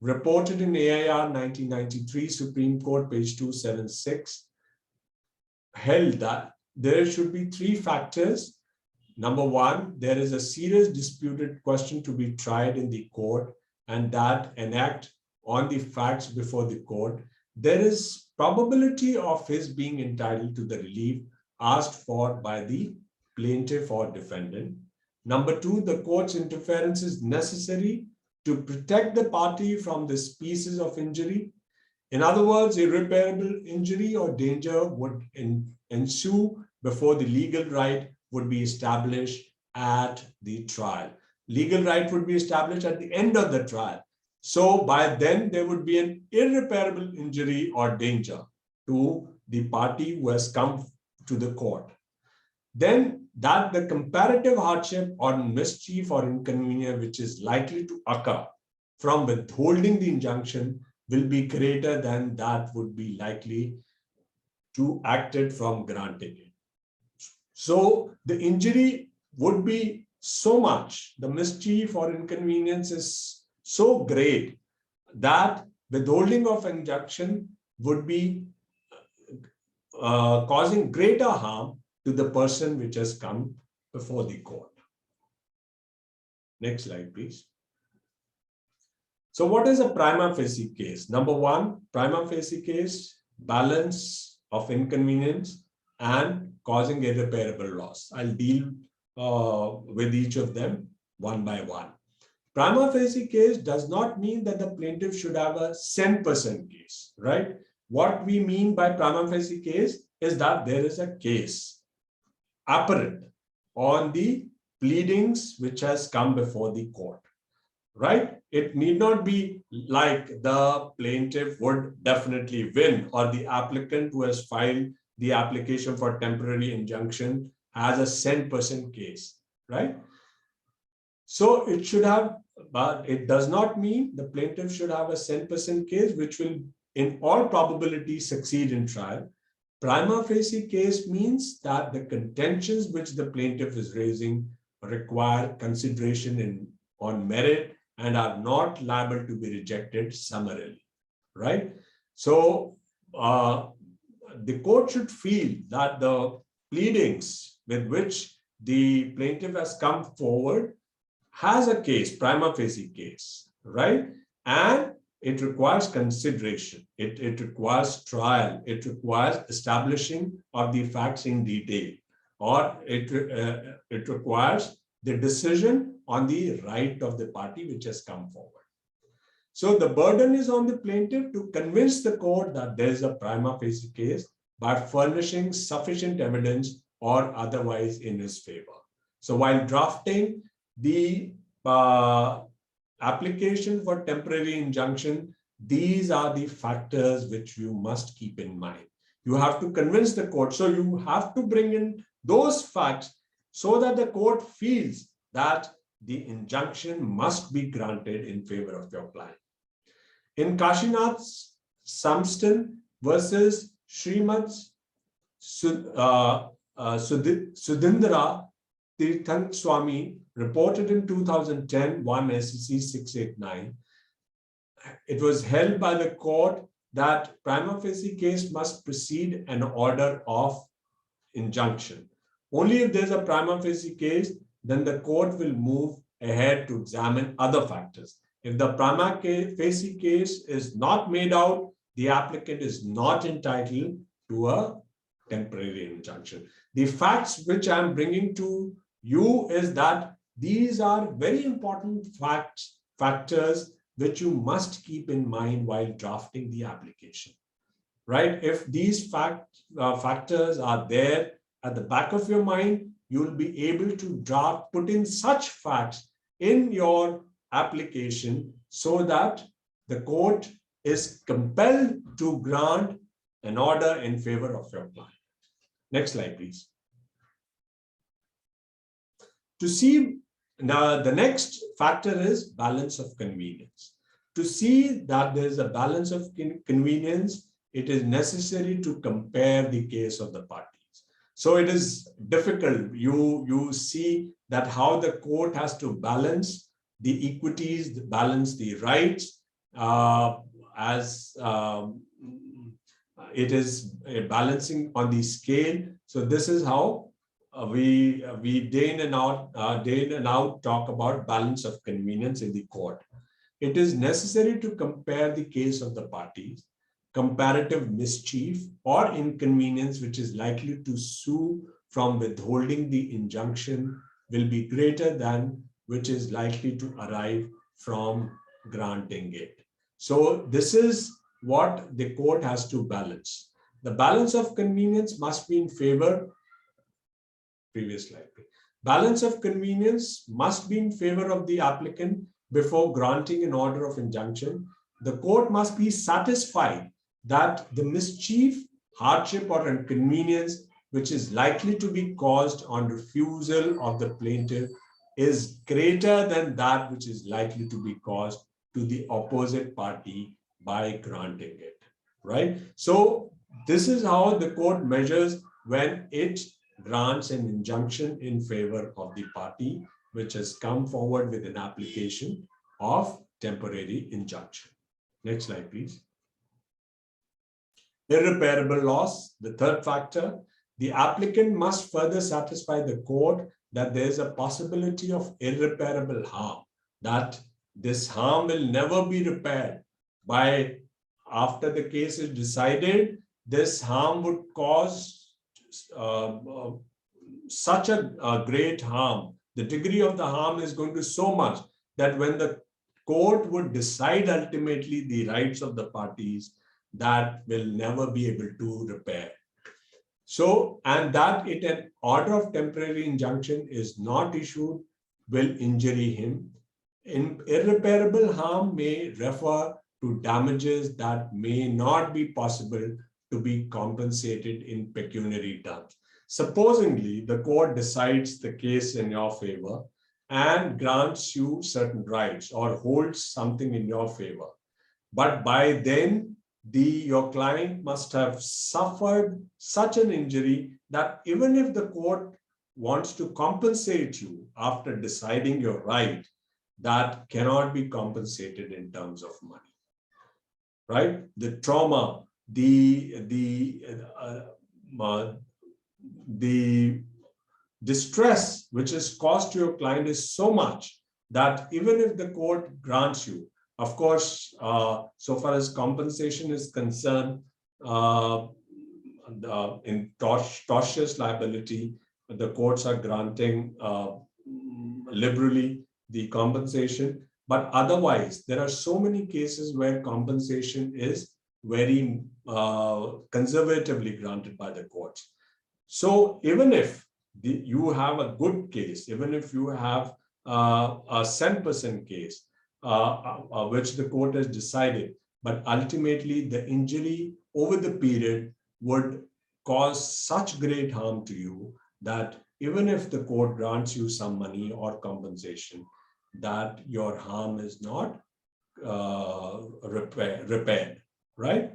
reported in AIR 1993, Supreme Court, page 276, held that there should be 3 factors. Number 1, there is a serious disputed question to be tried in the court, and that enact on the facts before the court. There is probability of his being entitled to the relief asked for by the plaintiff or defendant. Number 2, the court's interference is necessary to protect the party from the species of injury. In other words, irreparable injury or danger would ensue before the legal right would be established at the trial. Legal right would be established at the end of the trial. So by then, there would be an irreparable injury or danger to the party who has come to the court. Then that the comparative hardship or mischief or inconvenience which is likely to occur from withholding the injunction will be greater than that would be likely to acted from granting it. So the injury would be so much, the mischief or inconvenience is so great that withholding of injunction would be causing greater harm to the person which has come before the court. Next slide, please. So what is a prima facie case? Number 1, prima facie case, balance of inconvenience and causing irreparable loss. I'll deal with each of them one by one. Prima facie case does not mean that the plaintiff should have a 100% case, right? What we mean by prima facie case is that there is a case apparent on the pleadings which has come before the court, right? It need not be like the plaintiff would definitely win or the applicant who has filed the application for temporary injunction has a 100% case, right? So it should have, but it does not mean the plaintiff should have a 100% case, which will in all probability succeed in trial. Prima facie case means that the contentions which the plaintiff is raising require consideration on merit and are not liable to be rejected summarily, right? So the court should feel that the pleadings with which the plaintiff has come forward has a case, prima facie case, right? And it requires consideration. It requires trial. It requires establishing of the facts in detail, or it requires the decision on the right of the party which has come forward. So the burden is on the plaintiff to convince the court that there is a prima facie case by furnishing sufficient evidence or otherwise in his favor. So while drafting the application for temporary injunction, these are the factors which you must keep in mind. You have to convince the court. So you have to bring in those facts so that the court feels that the injunction must be granted in favor of your client. In Kashinath Samston versus Srimad Sudhindra Tirthan Swami, reported in 2010, 1 SEC 689, it was held by the court that prima facie case must precede an order of injunction. Only if there's a prima facie case, then the court will move ahead to examine other factors. If the prima facie case is not made out, the applicant is not entitled to a temporary injunction. The facts which I'm bringing to you is that these are very important factors which you must keep in mind while drafting the application, right? If these factors are there at the back of your mind, you'll be able to put in such facts in your application so that the court is compelled to grant an order in favor of your client. Next slide, please. To see now, the next factor is balance of convenience. To see that there is a balance of convenience, it is necessary to compare the case of the parties. So it is difficult. You see that how the court has to balance the equities, balance the rights, as it is a balancing on the scale. So this is how we day in and out talk about balance of convenience in the court. It is necessary to compare the case of the parties. Comparative mischief or inconvenience which is likely to sue from withholding the injunction will be greater than which is likely to arrive from granting it. So this is what the court has to balance. The balance of convenience must be in favor. Previous slide. Balance of convenience must be in favor of the applicant before granting an order of injunction. The court must be satisfied that the mischief, hardship, or inconvenience which is likely to be caused on refusal of the plaintiff is greater than that which is likely to be caused to the opposite party by granting it, right? So this is how the court measures when it grants an injunction in favor of the party which has come forward with an application of temporary injunction. Next slide, please. Irreparable loss, the third factor. The applicant must further satisfy the court that there is a possibility of irreparable harm, that this harm will never be repaired by, after the case is decided, this harm would cause such a great harm. The degree of the harm is going to be so much that when the court would decide ultimately the rights of the parties, that will never be able to repair. So, and that an order of temporary injunction is not issued will injury him. Irreparable harm may refer to damages that may not be possible to be compensated in pecuniary terms. Supposingly, the court decides the case in your favor and grants you certain rights or holds something in your favor. But by then, your client must have suffered such an injury that even if the court wants to compensate you after deciding your right, that cannot be compensated in terms of money, right? The trauma, the distress which is caused to your client is so much that even if the court grants you, of course, so far as compensation is concerned, in tortious liability, the courts are granting liberally the compensation. But otherwise, there are so many cases where compensation is very conservatively granted by the courts. So even if you have a good case, even if you have a 100% case, which the court has decided, but ultimately the injury over the period would cause such great harm to you that even if the court grants you some money or compensation, that your harm is not repaired, right?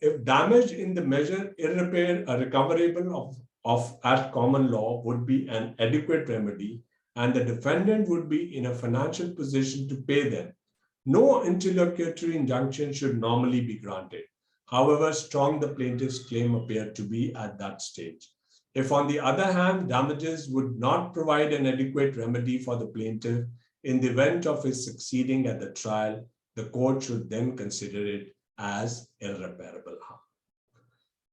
If damage in the measure recoverable of at common law would be an adequate remedy, and the defendant would be in a financial position to pay them, no interlocutory injunction should normally be granted, however strong the plaintiff's claim appeared to be at that stage. If, on the other hand, damages would not provide an adequate remedy for the plaintiff in the event of his succeeding at the trial, the court should then consider it as irreparable harm.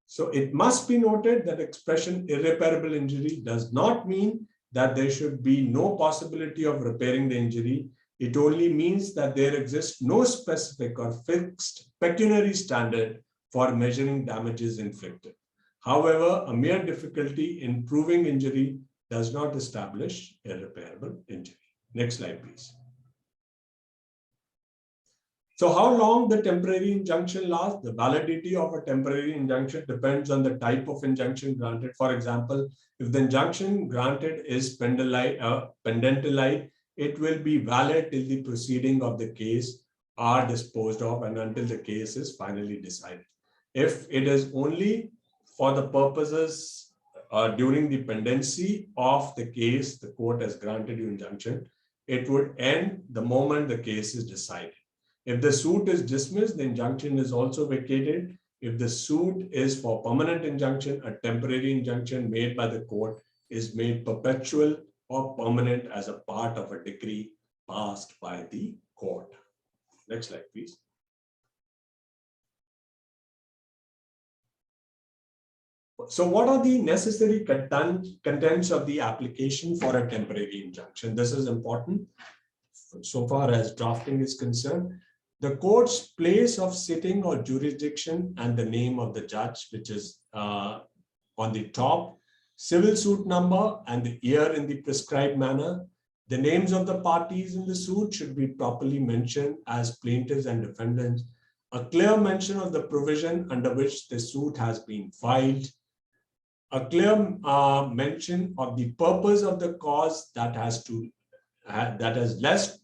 So it must be noted that expression irreparable injury does not mean that there should be no possibility of repairing the injury. It only means that there exists no specific or fixed pecuniary standard for measuring damages inflicted. However, a mere difficulty in proving injury does not establish irreparable injury. Next slide, please. So how long the temporary injunction lasts? The validity of a temporary injunction depends on the type of injunction granted. For example, if the injunction granted is pendentalized, it will be valid till the proceeding of the case are disposed of and until the case is finally decided. If it is only for the purposes during the pendency of the case, the court has granted you injunction, it would end the moment the case is decided. If the suit is dismissed, the injunction is also vacated. If the suit is for permanent injunction, a temporary injunction made by the court is made perpetual or permanent as a part of a decree passed by the court. Next slide, please. So what are the necessary contents of the application for a temporary injunction? This is important so far as drafting is concerned. The court's place of sitting or jurisdiction and the name of the judge, which is on the top, civil suit number and the year in the prescribed manner. The names of the parties in the suit should be properly mentioned as plaintiffs and defendants. A clear mention of the provision under which the suit has been filed. A clear mention of the purpose of the cause that has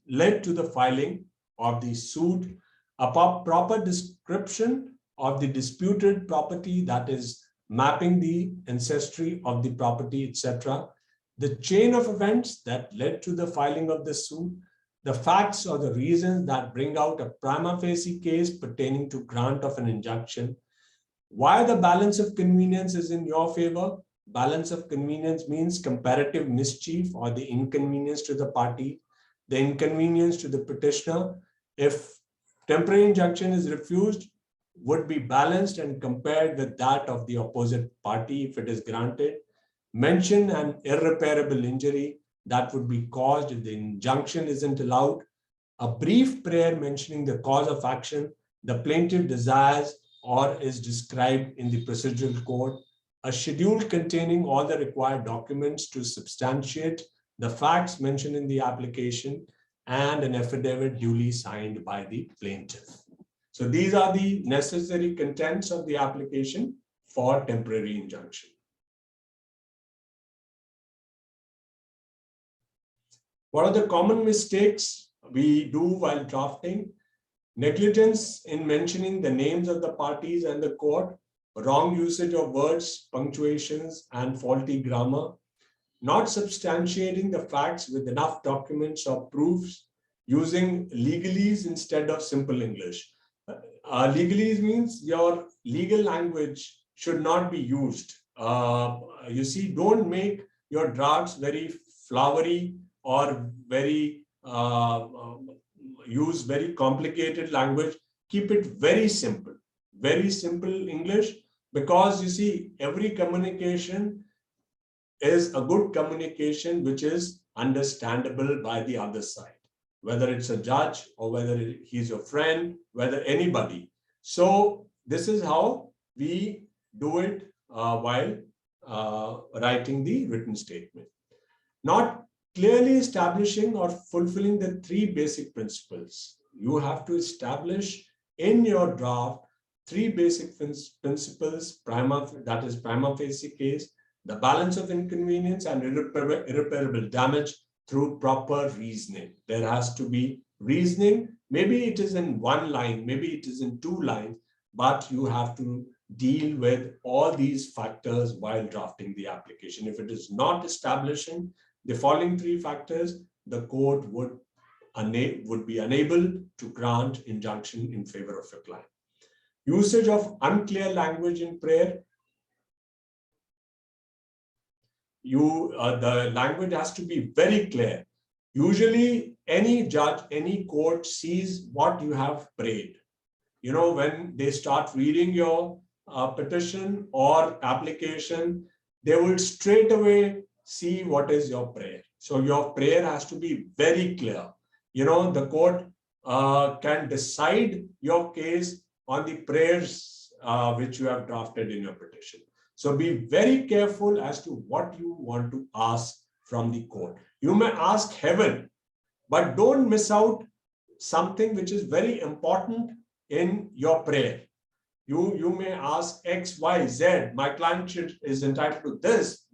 led to the filing of the suit, a proper description of the disputed property, that is mapping the ancestry of the property, etc. The chain of events that led to the filing of the suit, the facts or the reasons that bring out a prima facie case pertaining to grant of an injunction. Why the balance of convenience is in your favor. Balance of convenience means comparative mischief or the inconvenience to the party, the inconvenience to the petitioner. If temporary injunction is refused, would be balanced and compared with that of the opposite party if it is granted. Mention an irreparable injury that would be caused if the injunction isn't allowed. A brief prayer mentioning the cause of action the plaintiff desires or is described in the procedural code. A schedule containing all the required documents to substantiate the facts mentioned in the application, and an affidavit duly signed by the plaintiff. So these are the necessary contents of the application for temporary injunction. What are the common mistakes we do while drafting? Negligence in mentioning the names of the parties and the court, wrong usage of words, punctuations, and faulty grammar, not substantiating the facts with enough documents or proofs, using legalese instead of simple English. Legalese means your legal language should not be used. You see, don't make your drafts very flowery or very use very complicated language. Keep it very simple English, because you see, every communication is a good communication which is understandable by the other side, whether it's a judge or whether he's your friend, whether anybody. So this is how we do it while writing the written statement. Not clearly establishing or fulfilling the three basic principles. You have to establish in your draft three basic principles, that is prima facie case, the balance of inconvenience, and irreparable damage through proper reasoning. There has to be reasoning. Maybe it is in one line, maybe it is in 2 lines, but you have to deal with all these factors while drafting the application. If it is not establishing the following 3 factors, the court would be unable to grant injunction in favor of a client. Usage of unclear language in prayer. The language has to be very clear. Usually, any judge, any court sees what you have prayed. You know, when they start reading your petition or application, they will straight away see what is your prayer. So your prayer has to be very clear. You know, the court can decide your case on the prayers which you have drafted in your petition. So be very careful as to what you want to ask from the court. You may ask heaven, but don't miss out something which is very important in your prayer. You may ask X, Y, Z. My client is entitled to this,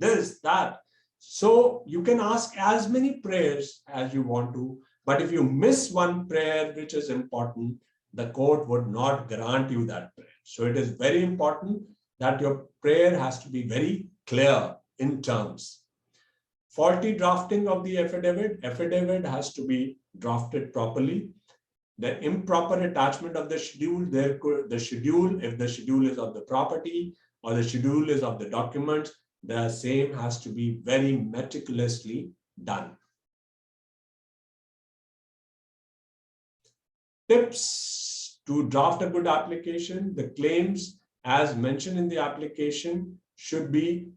that. So you can ask as many prayers as you want to, but if you miss one prayer which is important, the court would not grant you that prayer. So it is very important that your prayer has to be very clear in terms. Faulty drafting of the affidavit. Affidavit has to be drafted properly. The improper attachment of the schedule, if the schedule is of the property or the schedule is of the documents, the same has to be very meticulously done. Tips to draft a good application. The claims as mentioned in the application should be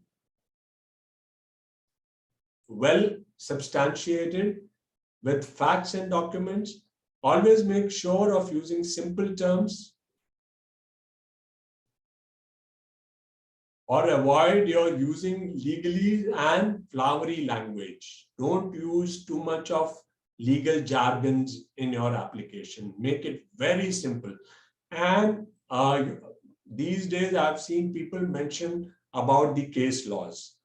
well substantiated with facts and documents. Always make sure of using simple terms or avoid your using legalese and flowery language. Don't use too much of legal jargons in your application. Make it very simple. And these days I've seen people mention about the case laws.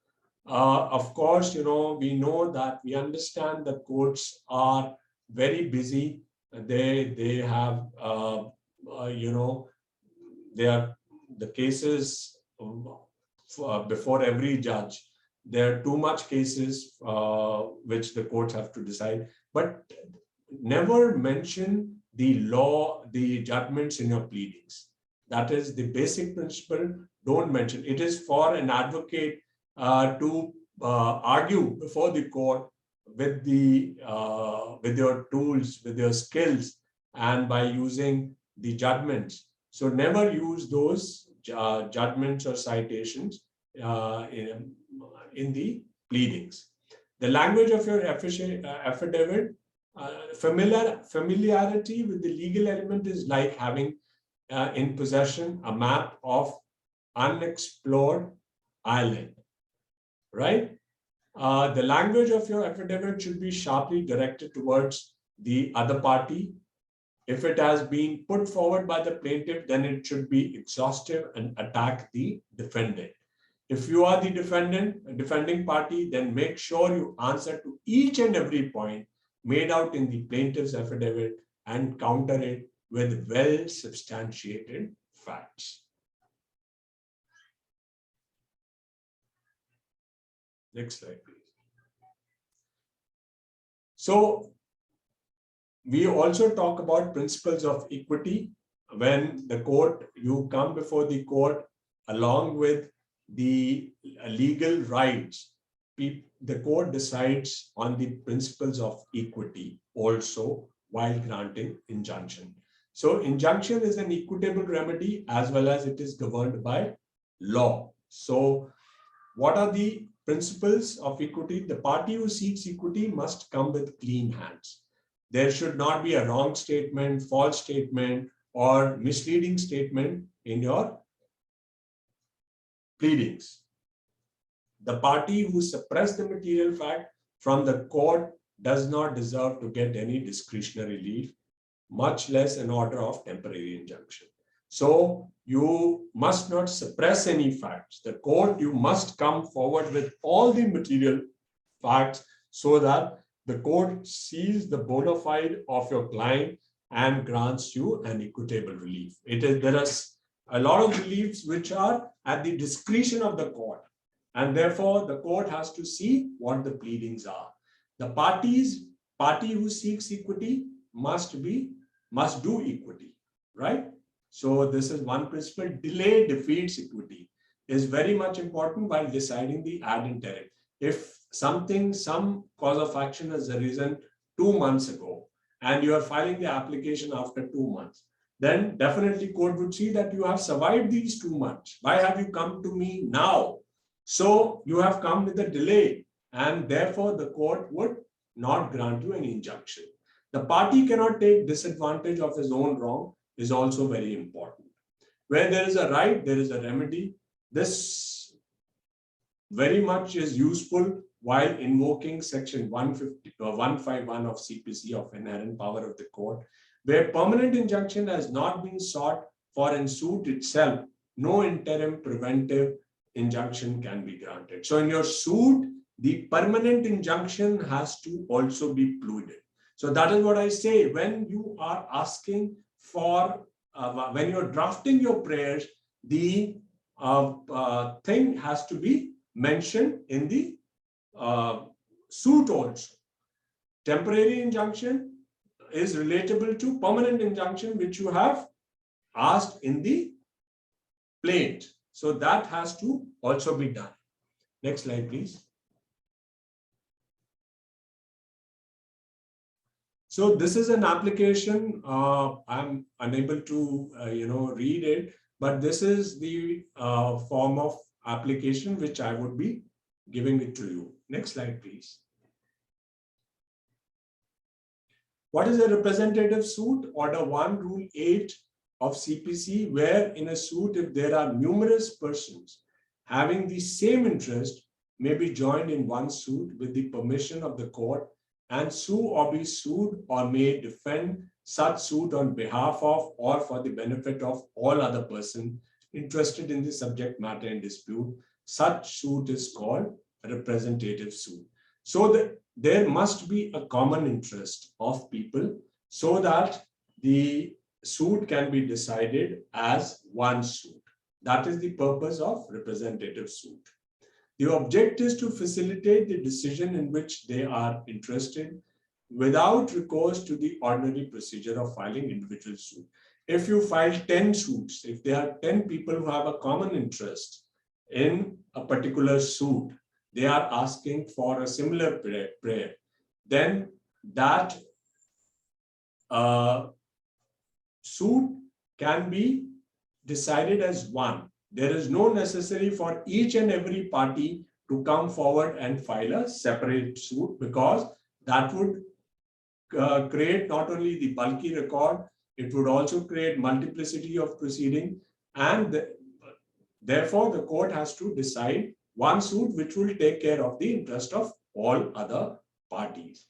Of course, we know that we understand the courts are very busy. They have, they are the cases before every judge. There are too much cases which the courts have to decide, but never mention the law, the judgments in your pleadings. That is the basic principle. Don't mention. It is for an advocate to argue before the court with your tools, with your skills, and by using the judgments. So never use those judgments or citations in the pleadings. The language of your affidavit, familiarity with the legal element is like having in possession a map of unexplored island, right? The language of your affidavit should be sharply directed towards the other party. If it has been put forward by the plaintiff, then it should be exhaustive and attack the defendant. If you are the defending party, then make sure you answer to each and every point made out in the plaintiff's affidavit and counter it with well substantiated facts. Next slide, please. So we also talk about principles of equity. When you come before the court along with the legal rights, the court decides on the principles of equity also while granting injunction. So injunction is an equitable remedy as well as it is governed by law. So what are the principles of equity? The party who seeks equity must come with clean hands. There should not be a wrong statement, false statement, or misleading statement in your pleadings. The party who suppressed the material fact from the court does not deserve to get any discretionary relief, much less an order of temporary injunction. So you must not suppress any facts. The court, you must come forward with all the material facts so that the court sees the bona fide of your client and grants you an equitable relief. There are a lot of reliefs which are at the discretion of the court, and therefore the court has to see what the pleadings are. The party who seeks equity must do equity, right? So this is one principle. Delay defeats equity is very much important while deciding the ad interim. If some cause of action has arisen 2 months ago and you are filing the application after 2 months, then definitely court would see that you have survived these 2 months. Why have you come to me now? So you have come with a delay, and therefore the court would not grant you an injunction. The party cannot take disadvantage of his own wrong is also very important. Where there is a right, there is a remedy. This very much is useful while invoking section 151 of CPC of inherent power of the court, where permanent injunction has not been sought for in suit itself, no interim preventive injunction can be granted. So in your suit, the permanent injunction has to also be pleaded. So that is what I say, when you are asking for, when you're drafting your prayers, the thing has to be mentioned in the suit also. Temporary injunction is relatable to permanent injunction, which you have asked in the plaint. So that has to also be done. Next slide, please. So this is an application. I'm unable to, read it, but this is the form of application which I would be giving it to you. Next slide, please. What is a representative suit? Order 1, Rule 8 of CPC, where in a suit, if there are numerous persons having the same interest, may be joined in one suit with the permission of the court and sue or be sued, or may defend such suit on behalf of or for the benefit of all other persons interested in the subject matter in dispute. Such suit is called a representative suit. So that there must be a common interest of people so that the suit can be decided as one suit. That is the purpose of representative suit. The object is to facilitate the decision in which they are interested without recourse to the ordinary procedure of filing individual suit. If you file 10 suits, if there are 10 people who have a common interest in a particular suit, they are asking for a similar prayer, then that suit can be decided as one. There is no necessary for each and every party to come forward and file a separate suit, because that would create not only the bulky record, it would also create multiplicity of proceeding, and therefore the court has to decide one suit which will take care of the interest of all other parties.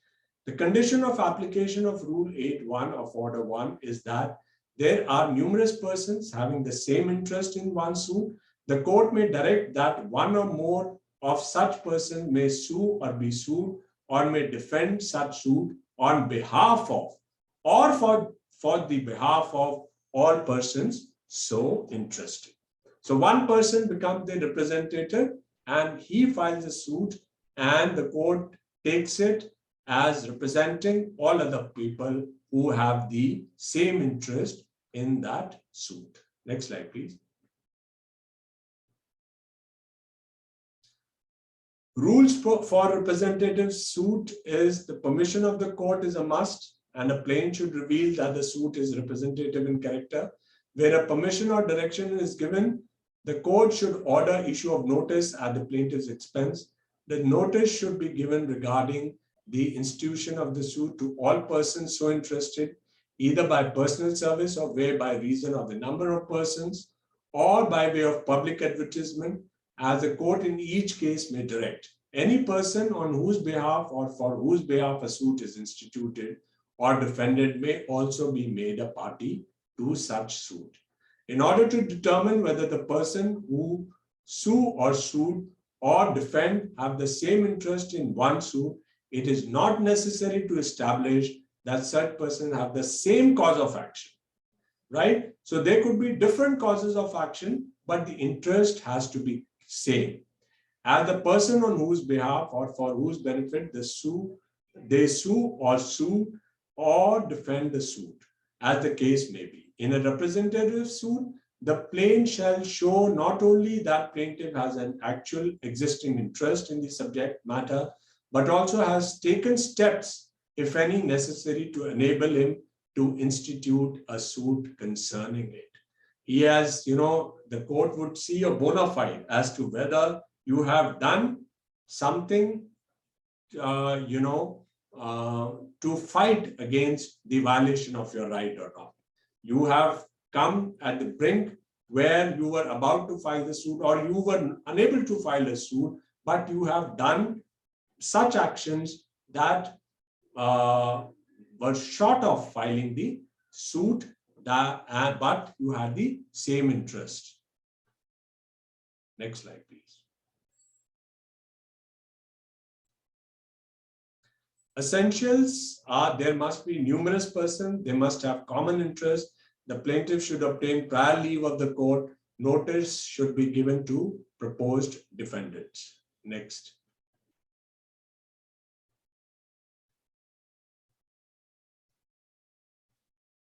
The condition of application of Rule 8.1 of Order 1 is that there are numerous persons having the same interest in one suit. The court may direct that one or more of such persons may sue or be sued, or may defend such suit on behalf of or for the behalf of all persons so interested. So one person becomes the representative and he files a suit, and the court takes it as representing all other people who have the same interest in that suit. Next slide, please. Rules for representative suit is the permission of the court is a must, and a plaint should reveal that the suit is representative in character. Where a permission or direction is given, the court should order issue of notice at the plaintiff's expense. The notice should be given regarding the institution of the suit to all persons so interested, either by personal service or way by reason of the number of persons, or by way of public advertisement, as the court in each case may direct. Any person on whose behalf or for whose behalf a suit is instituted or defended may also be made a party to such suit. In order to determine whether the person who sue or sued or defend have the same interest in one suit, it is not necessary to establish that such person have the same cause of action, right? So there could be different causes of action, but the interest has to be same. As the person on whose behalf or for whose benefit they sue or defend the suit, as the case may be. In a representative suit, the plaintiff shall show not only that plaintiff has an actual existing interest in the subject matter, but also has taken steps, if any, necessary to enable him to institute a suit concerning it. He has, the court would see a bona fide as to whether you have done something, to fight against the violation of your right or not. You have come at the brink where you were about to file the suit, or you were unable to file a suit, but you have done such actions that were short of filing the suit, but you had the same interest. Next slide, please. Essentials are there must be numerous persons, they must have common interest, the plaintiff should obtain prior leave of the court, notice should be given to proposed defendants. Next.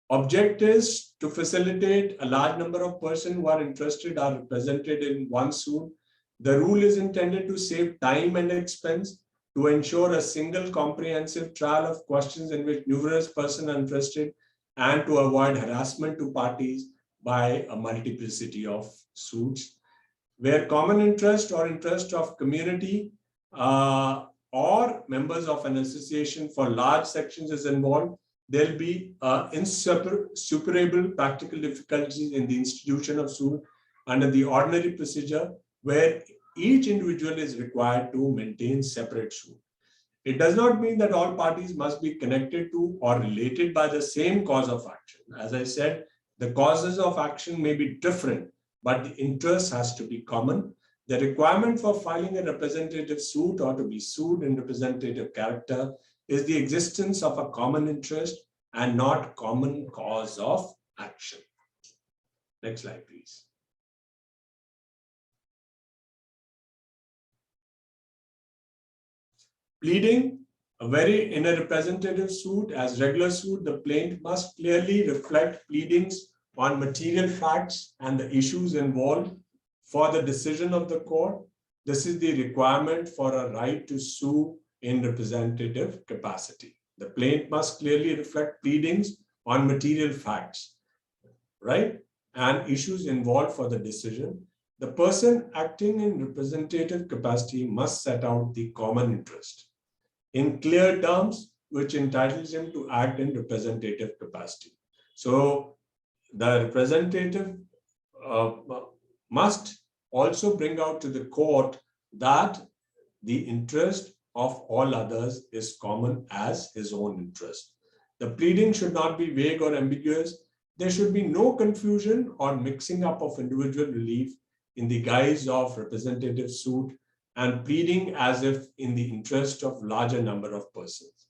Object is to facilitate a large number of persons who are interested are represented in one suit. The rule is intended to save time and expense, to ensure a single comprehensive trial of questions in which numerous persons are interested, and to avoid harassment to parties by a multiplicity of suits. Where common interest or interest of community or members of an association for large sections is involved, there'll be insuperable practical difficulties in the institution of suit under the ordinary procedure, where each individual is required to maintain separate suit. It does not mean that all parties must be connected to or related by the same cause of action. As I said, the causes of action may be different, but the interest has to be common. The requirement for filing a representative suit or to be sued in representative character is the existence of a common interest and not common cause of action. Next slide, please. Pleading, in a representative suit, as regular suit, the plaintiff must clearly reflect pleadings on material facts and the issues involved for the decision of the court. This is the requirement for a right to sue in representative capacity. The plaintiff must clearly reflect pleadings on material facts, right, and issues involved for the decision. The person acting in representative capacity must set out the common interest in clear terms, which entitles him to act in representative capacity. So the representative must also bring out to the court that the interest of all others is common as his own interest. The pleading should not be vague or ambiguous. There should be no confusion or mixing up of individual relief in the guise of representative suit and pleading as if in the interest of larger number of persons.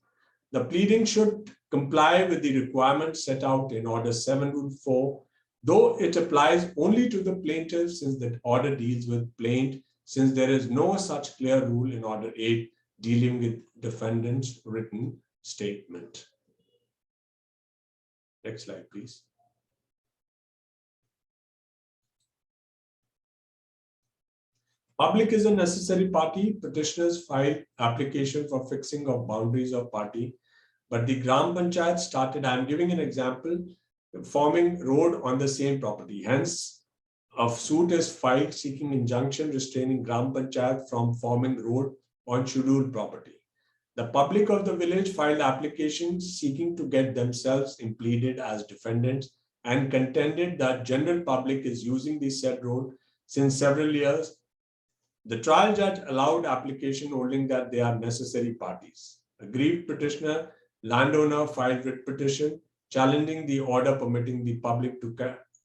The pleading should comply with the requirements set out in Order 7 Rule 4, though it applies only to the plaintiff since the order deals with plaintiff, since there is no such clear rule in Order 8 dealing with defendant's written statement. Next slide, please. Public is a necessary party. Petitioners filed application for fixing of boundaries of party, but the Gram Panchayat started, I'm giving an example, forming road on the same property. Hence, a suit is filed seeking injunction restraining Gram Panchayat from forming road on scheduled property. The public of the village filed applications seeking to get themselves impleaded as defendants and contended that general public is using the said road since several years. The trial judge allowed application holding that they are necessary parties. Aggrieved petitioner, landowner filed writ petition challenging the order permitting the public to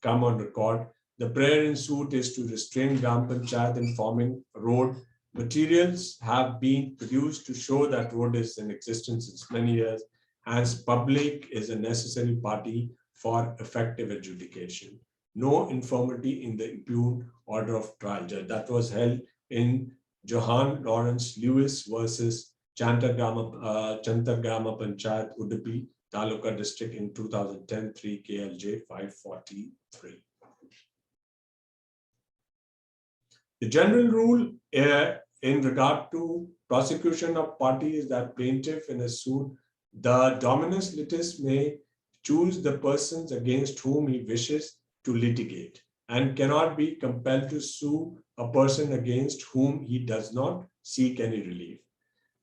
come on record. The prayer in suit is to restrain Gram Panchayat in forming road. Materials have been produced to show that road is in existence since many years, as public is a necessary party for effective adjudication. No infirmity in the impugned order of trial judge. That was held in Johann Lawrence Lewis versus Chantargrama Panchayat, Udupi Taluka District in 2010, 3 KLJ 543. The general rule in regard to prosecution of party is that plaintiff in a suit, the dominus litis may choose the persons against whom he wishes to litigate and cannot be compelled to sue a person against whom he does not seek any relief.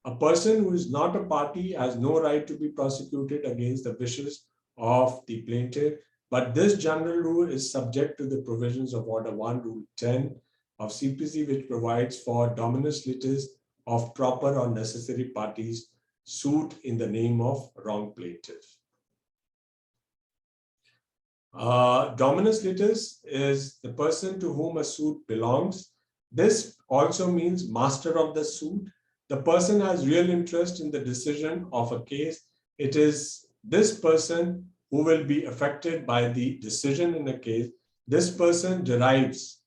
A person who is not a party has no right to be prosecuted against the wishes of the plaintiff, but this general rule is subject to the provisions of Order 1, Rule 10 of CPC, which provides for dominus litis of proper or necessary parties sued in the name of wrong plaintiff. Dominus litis is the person to whom a suit belongs. This also means master of the suit. The person has real interest in the decision of a case. It is this person who will be affected by the decision in a case. This person derives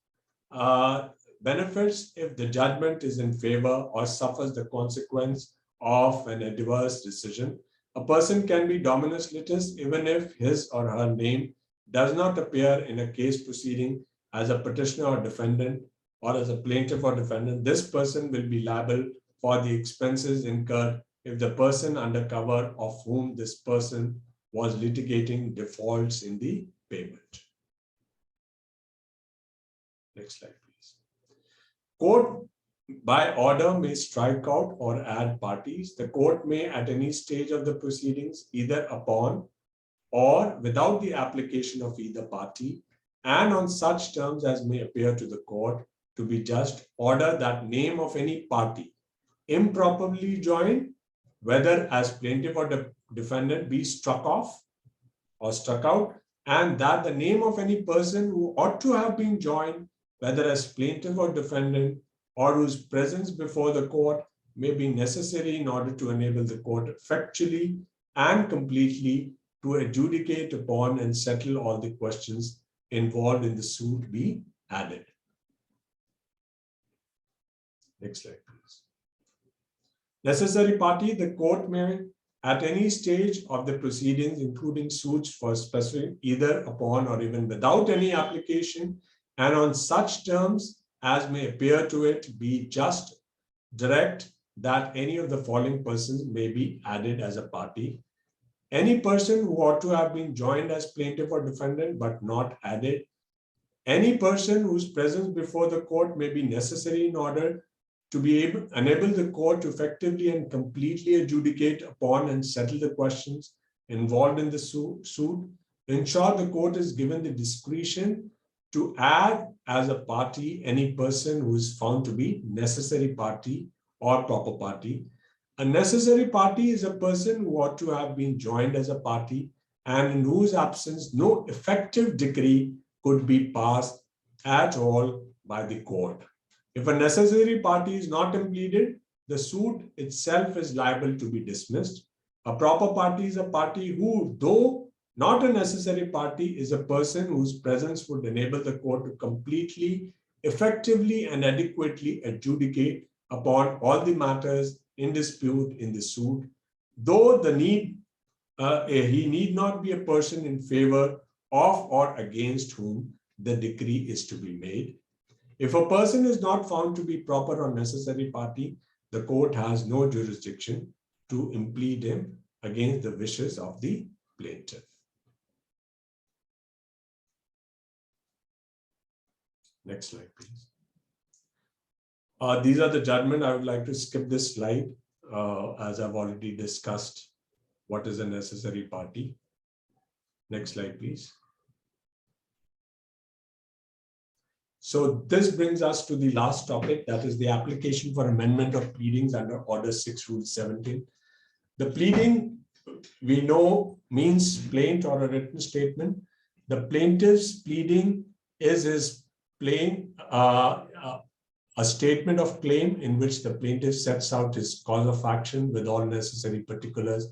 benefits if the judgment is in favor or suffers the consequence of an adverse decision. A person can be dominus litis even if his or her name does not appear in a case proceeding as a petitioner or defendant or as a plaintiff or defendant. This person will be liable for the expenses incurred if the person under cover of whom this person was litigating defaults in the payment. Next slide, please. Court by order may strike out or add parties. The court may at any stage of the proceedings, either upon or without the application of either party, and on such terms as may appear to the court to be just, order that name of any party improperly joined, whether as plaintiff or defendant, be struck off or struck out, and that the name of any person who ought to have been joined, whether as plaintiff or defendant, or whose presence before the court may be necessary in order to enable the court effectually and completely to adjudicate upon and settle all the questions involved in the suit be added. Next slide, please. Necessary party, the court may at any stage of the proceedings, including suits for specific, either upon or even without any application, and on such terms as may appear to it be just, direct that any of the following persons may be added as a party. Any person who ought to have been joined as plaintiff or defendant but not added. Any person whose presence before the court may be necessary in order to be able enable the court to effectively and completely adjudicate upon and settle the questions involved in the suit. In short, the court is given the discretion to add as a party any person who is found to be necessary party or proper party. A necessary party is a person who ought to have been joined as a party and in whose absence no effective decree could be passed at all by the court. If a necessary party is not impleaded, the suit itself is liable to be dismissed. A proper party is a party who, though not a necessary party, is a person whose presence would enable the court to completely, effectively, and adequately adjudicate upon all the matters in dispute in the suit, though he need not be a person in favor of or against whom the decree is to be made. If a person is not found to be proper or necessary party, the court has no jurisdiction to implead him against the wishes of the plaintiff. Next slide, please. These are the judgment. I would like to skip this slide as I've already discussed what is a necessary party. Next slide, please. So this brings us to the last topic, that is the application for amendment of pleadings under Order 6, Rule 17. The pleading, we know, means plaint or a written statement. The plaintiff's pleading is his plain a statement of claim in which the plaintiff sets out his cause of action with all necessary particulars,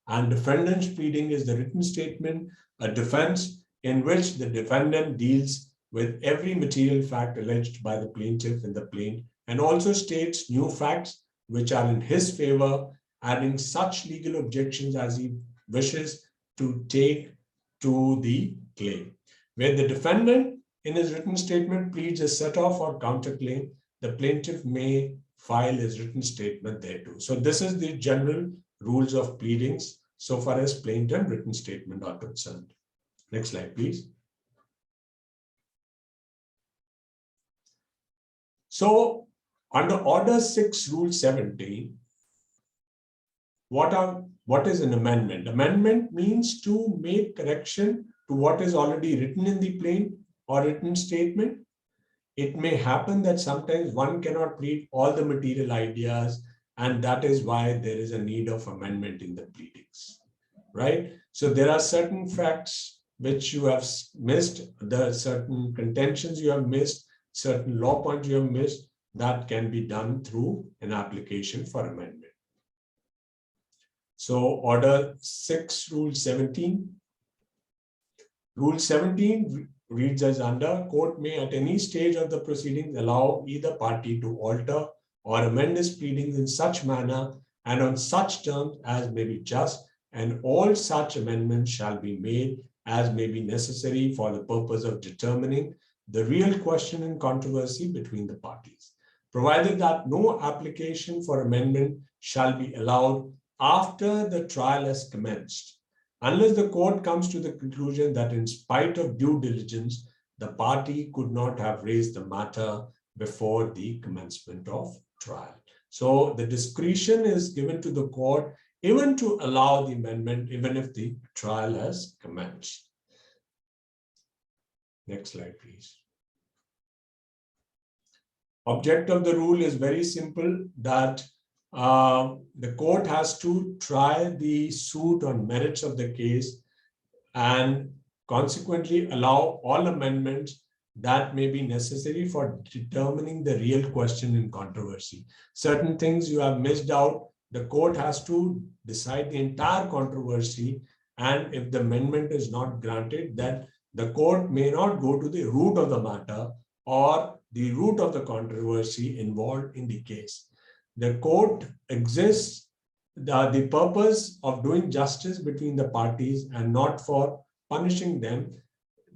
and defendant's pleading is the written statement, a defense in which the defendant deals with every material fact alleged by the plaintiff in the plaint and also states new facts which are in his favor, adding such legal objections as he wishes to take to the claim. Where the defendant in his written statement pleads a set-off or counterclaim, the plaintiff may file his written statement thereto. So this is the general rules of pleadings so far as plaint and written statement are concerned. Next slide, please. So under Order 6, Rule 17, what is an amendment? Amendment means to make correction to what is already written in the plaint or written statement. it may happen that sometimes one cannot plead all the material ideas, and that is why there is a need of amendment in the pleadings, right? So there are certain facts which you have missed, there are certain contentions you have missed, certain law points you have missed, that can be done through an application for amendment. So Order 6, Rule 17. Rule 17 reads as under, court may at any stage of the proceedings allow either party to alter or amend his pleadings in such manner and on such terms as may be just, and all such amendments shall be made as may be necessary for the purpose of determining the real question in controversy between the parties, provided that no application for amendment shall be allowed after the trial has commenced, unless the court comes to the conclusion that in spite of due diligence, the party could not have raised the matter before the commencement of trial. So the discretion is given to the court even to allow the amendment, even if the trial has commenced. Next slide, please. Object of the rule is very simple, that the court has to try the suit on merits of the case and consequently allow all amendments that may be necessary for determining the real question in controversy. Certain things you have missed out, the court has to decide the entire controversy, and if the amendment is not granted, then the court may not go to the root of the matter or the root of the controversy involved in the case. The court exists, the purpose of doing justice between the parties and not for punishing them.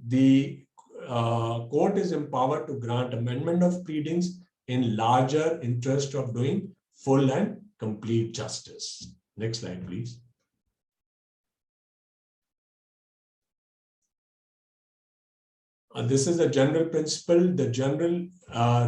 The court is empowered to grant amendment of pleadings in larger interest of doing full and complete justice. Next slide, please. This is a general principle. The general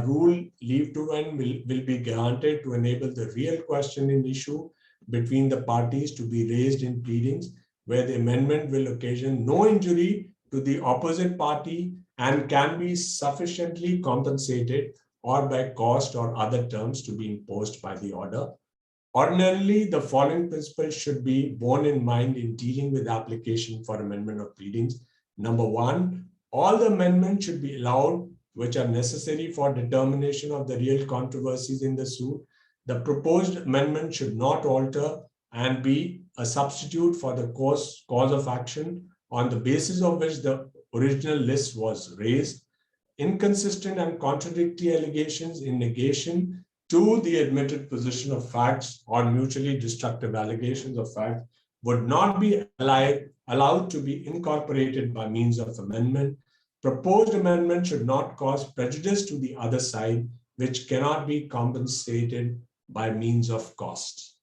rule, leave to amend, will be granted to enable the real question in issue between the parties to be raised in pleadings, where the amendment will occasion no injury to the opposite party and can be sufficiently compensated or by cost or other terms to be imposed by the order. Ordinarily, the following principles should be borne in mind in dealing with application for amendment of pleadings. Number one, all the amendments should be allowed which are necessary for determination of the real controversies in the suit. The proposed amendment should not alter and be a substitute for the cause of action on the basis of which the original list was raised. Inconsistent and contradictory allegations in negation to the admitted position of facts or mutually destructive allegations of fact would not be allowed to be incorporated by means of amendment. Proposed amendment should not cause prejudice to the other side, which cannot be compensated by means of cost.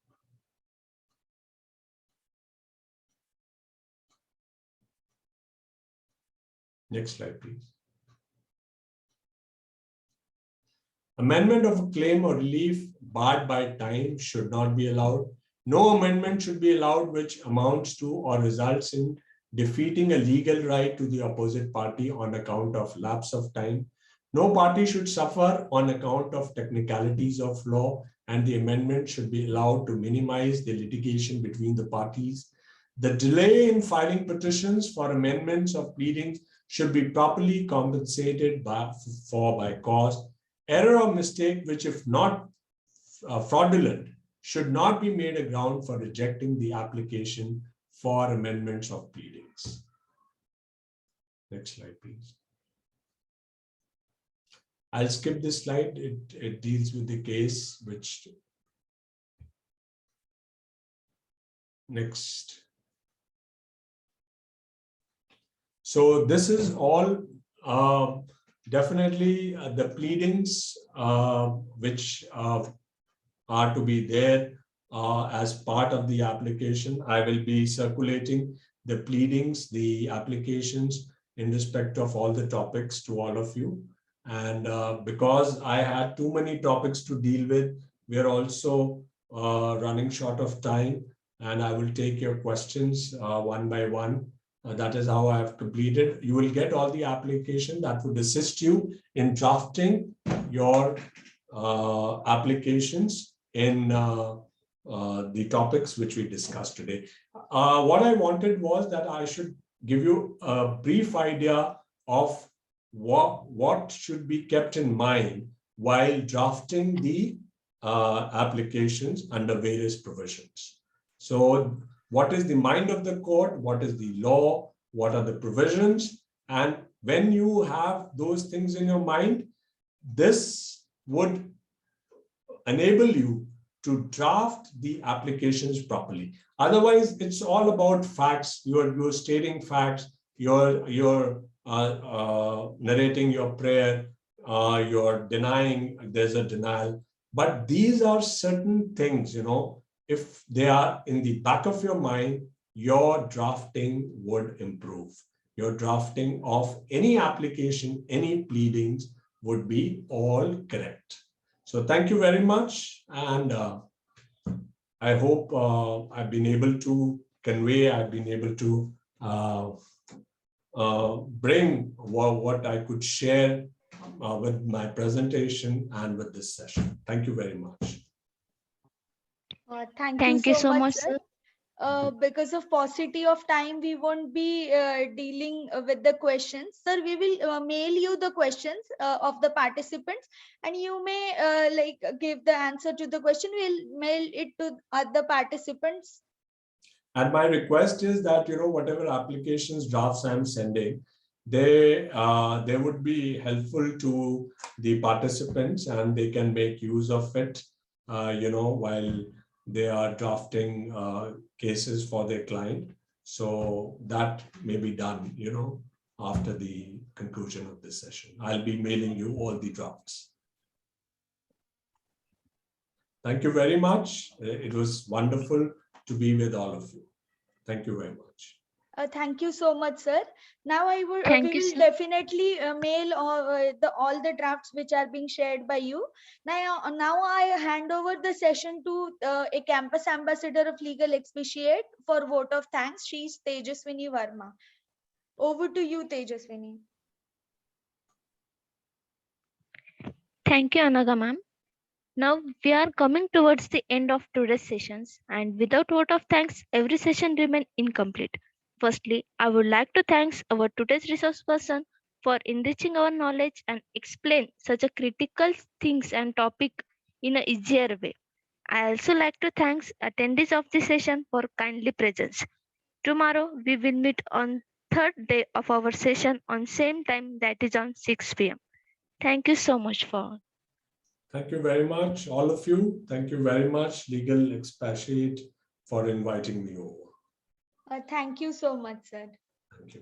Next slide, please. Amendment of a claim or relief barred by time should not be allowed. No amendment should be allowed which amounts to or results in defeating a legal right to the opposite party on account of lapse of time. No party should suffer on account of technicalities of law, and the amendment should be allowed to minimize the litigation between the parties. The delay in filing petitions for amendments of pleadings should be properly compensated by cost. Error or mistake, which if not fraudulent, should not be made a ground for rejecting the application for amendments of pleadings. Next slide, please. I'll skip this slide. It deals with the case which. Next. So this is all definitely the pleadings which are to be there as part of the application. I will be circulating the pleadings, the applications in respect of all the topics to all of you. And because I had too many topics to deal with, we are also running short of time, and I will take your questions one by one. That is how I have completed. You will get all the application that would assist you in drafting your applications in the topics which we discussed today. What I wanted was that I should give you a brief idea of what should be kept in mind while drafting the applications under various provisions. So what is the mind of the court? What is the law? What are the provisions? And when you have those things in your mind, this would enable you to draft the applications properly. Otherwise, it's all about facts. You're stating facts. You're narrating your prayer. You're denying. There's a denial. But these are certain things. If they are in the back of your mind, your drafting would improve. Your drafting of any application, any pleadings would be all correct. So thank you very much. And I hope I've been able to convey, I've been able to bring what I could share with my presentation and with this session. Thank you very much. Thank you so much, sir. Because of paucity of time, we won't be dealing with the questions. Sir, we will mail you the questions of the participants, and you may give the answer to the question. We'll mail it to other participants. And my request is that, whatever applications drafts I'm sending, they would be helpful to the participants and they can make use of it, while they are drafting cases for their client. So that may be done, after the conclusion of this session. I'll be mailing you all the drafts. Thank you very much. It was wonderful to be with all of you. Thank you very much. Thank you so much, sir. Now we will definitely mail all the drafts which are being shared by you. Now I hand over the session to a campus ambassador of legal expatiate for vote of thanks. She is Tejaswini Verma. Over to you, Tejaswini. Thank you, Anaga ma'am. Now we are coming towards the end of today's sessions, and without vote of thanks, every session remains incomplete. Firstly, I would like to thank our today's resource person for enriching our knowledge and explain such a critical things and topic in an easier way. I also like to thank attendees of this session for kindly presence. Tomorrow we will meet on third day of our session on same time, that is on 6 p.m. Thank you so much for. Thank you very much, all of you. Thank you very much, Legal Expatriate, for inviting me over. Thank you so much, sir. Thank you.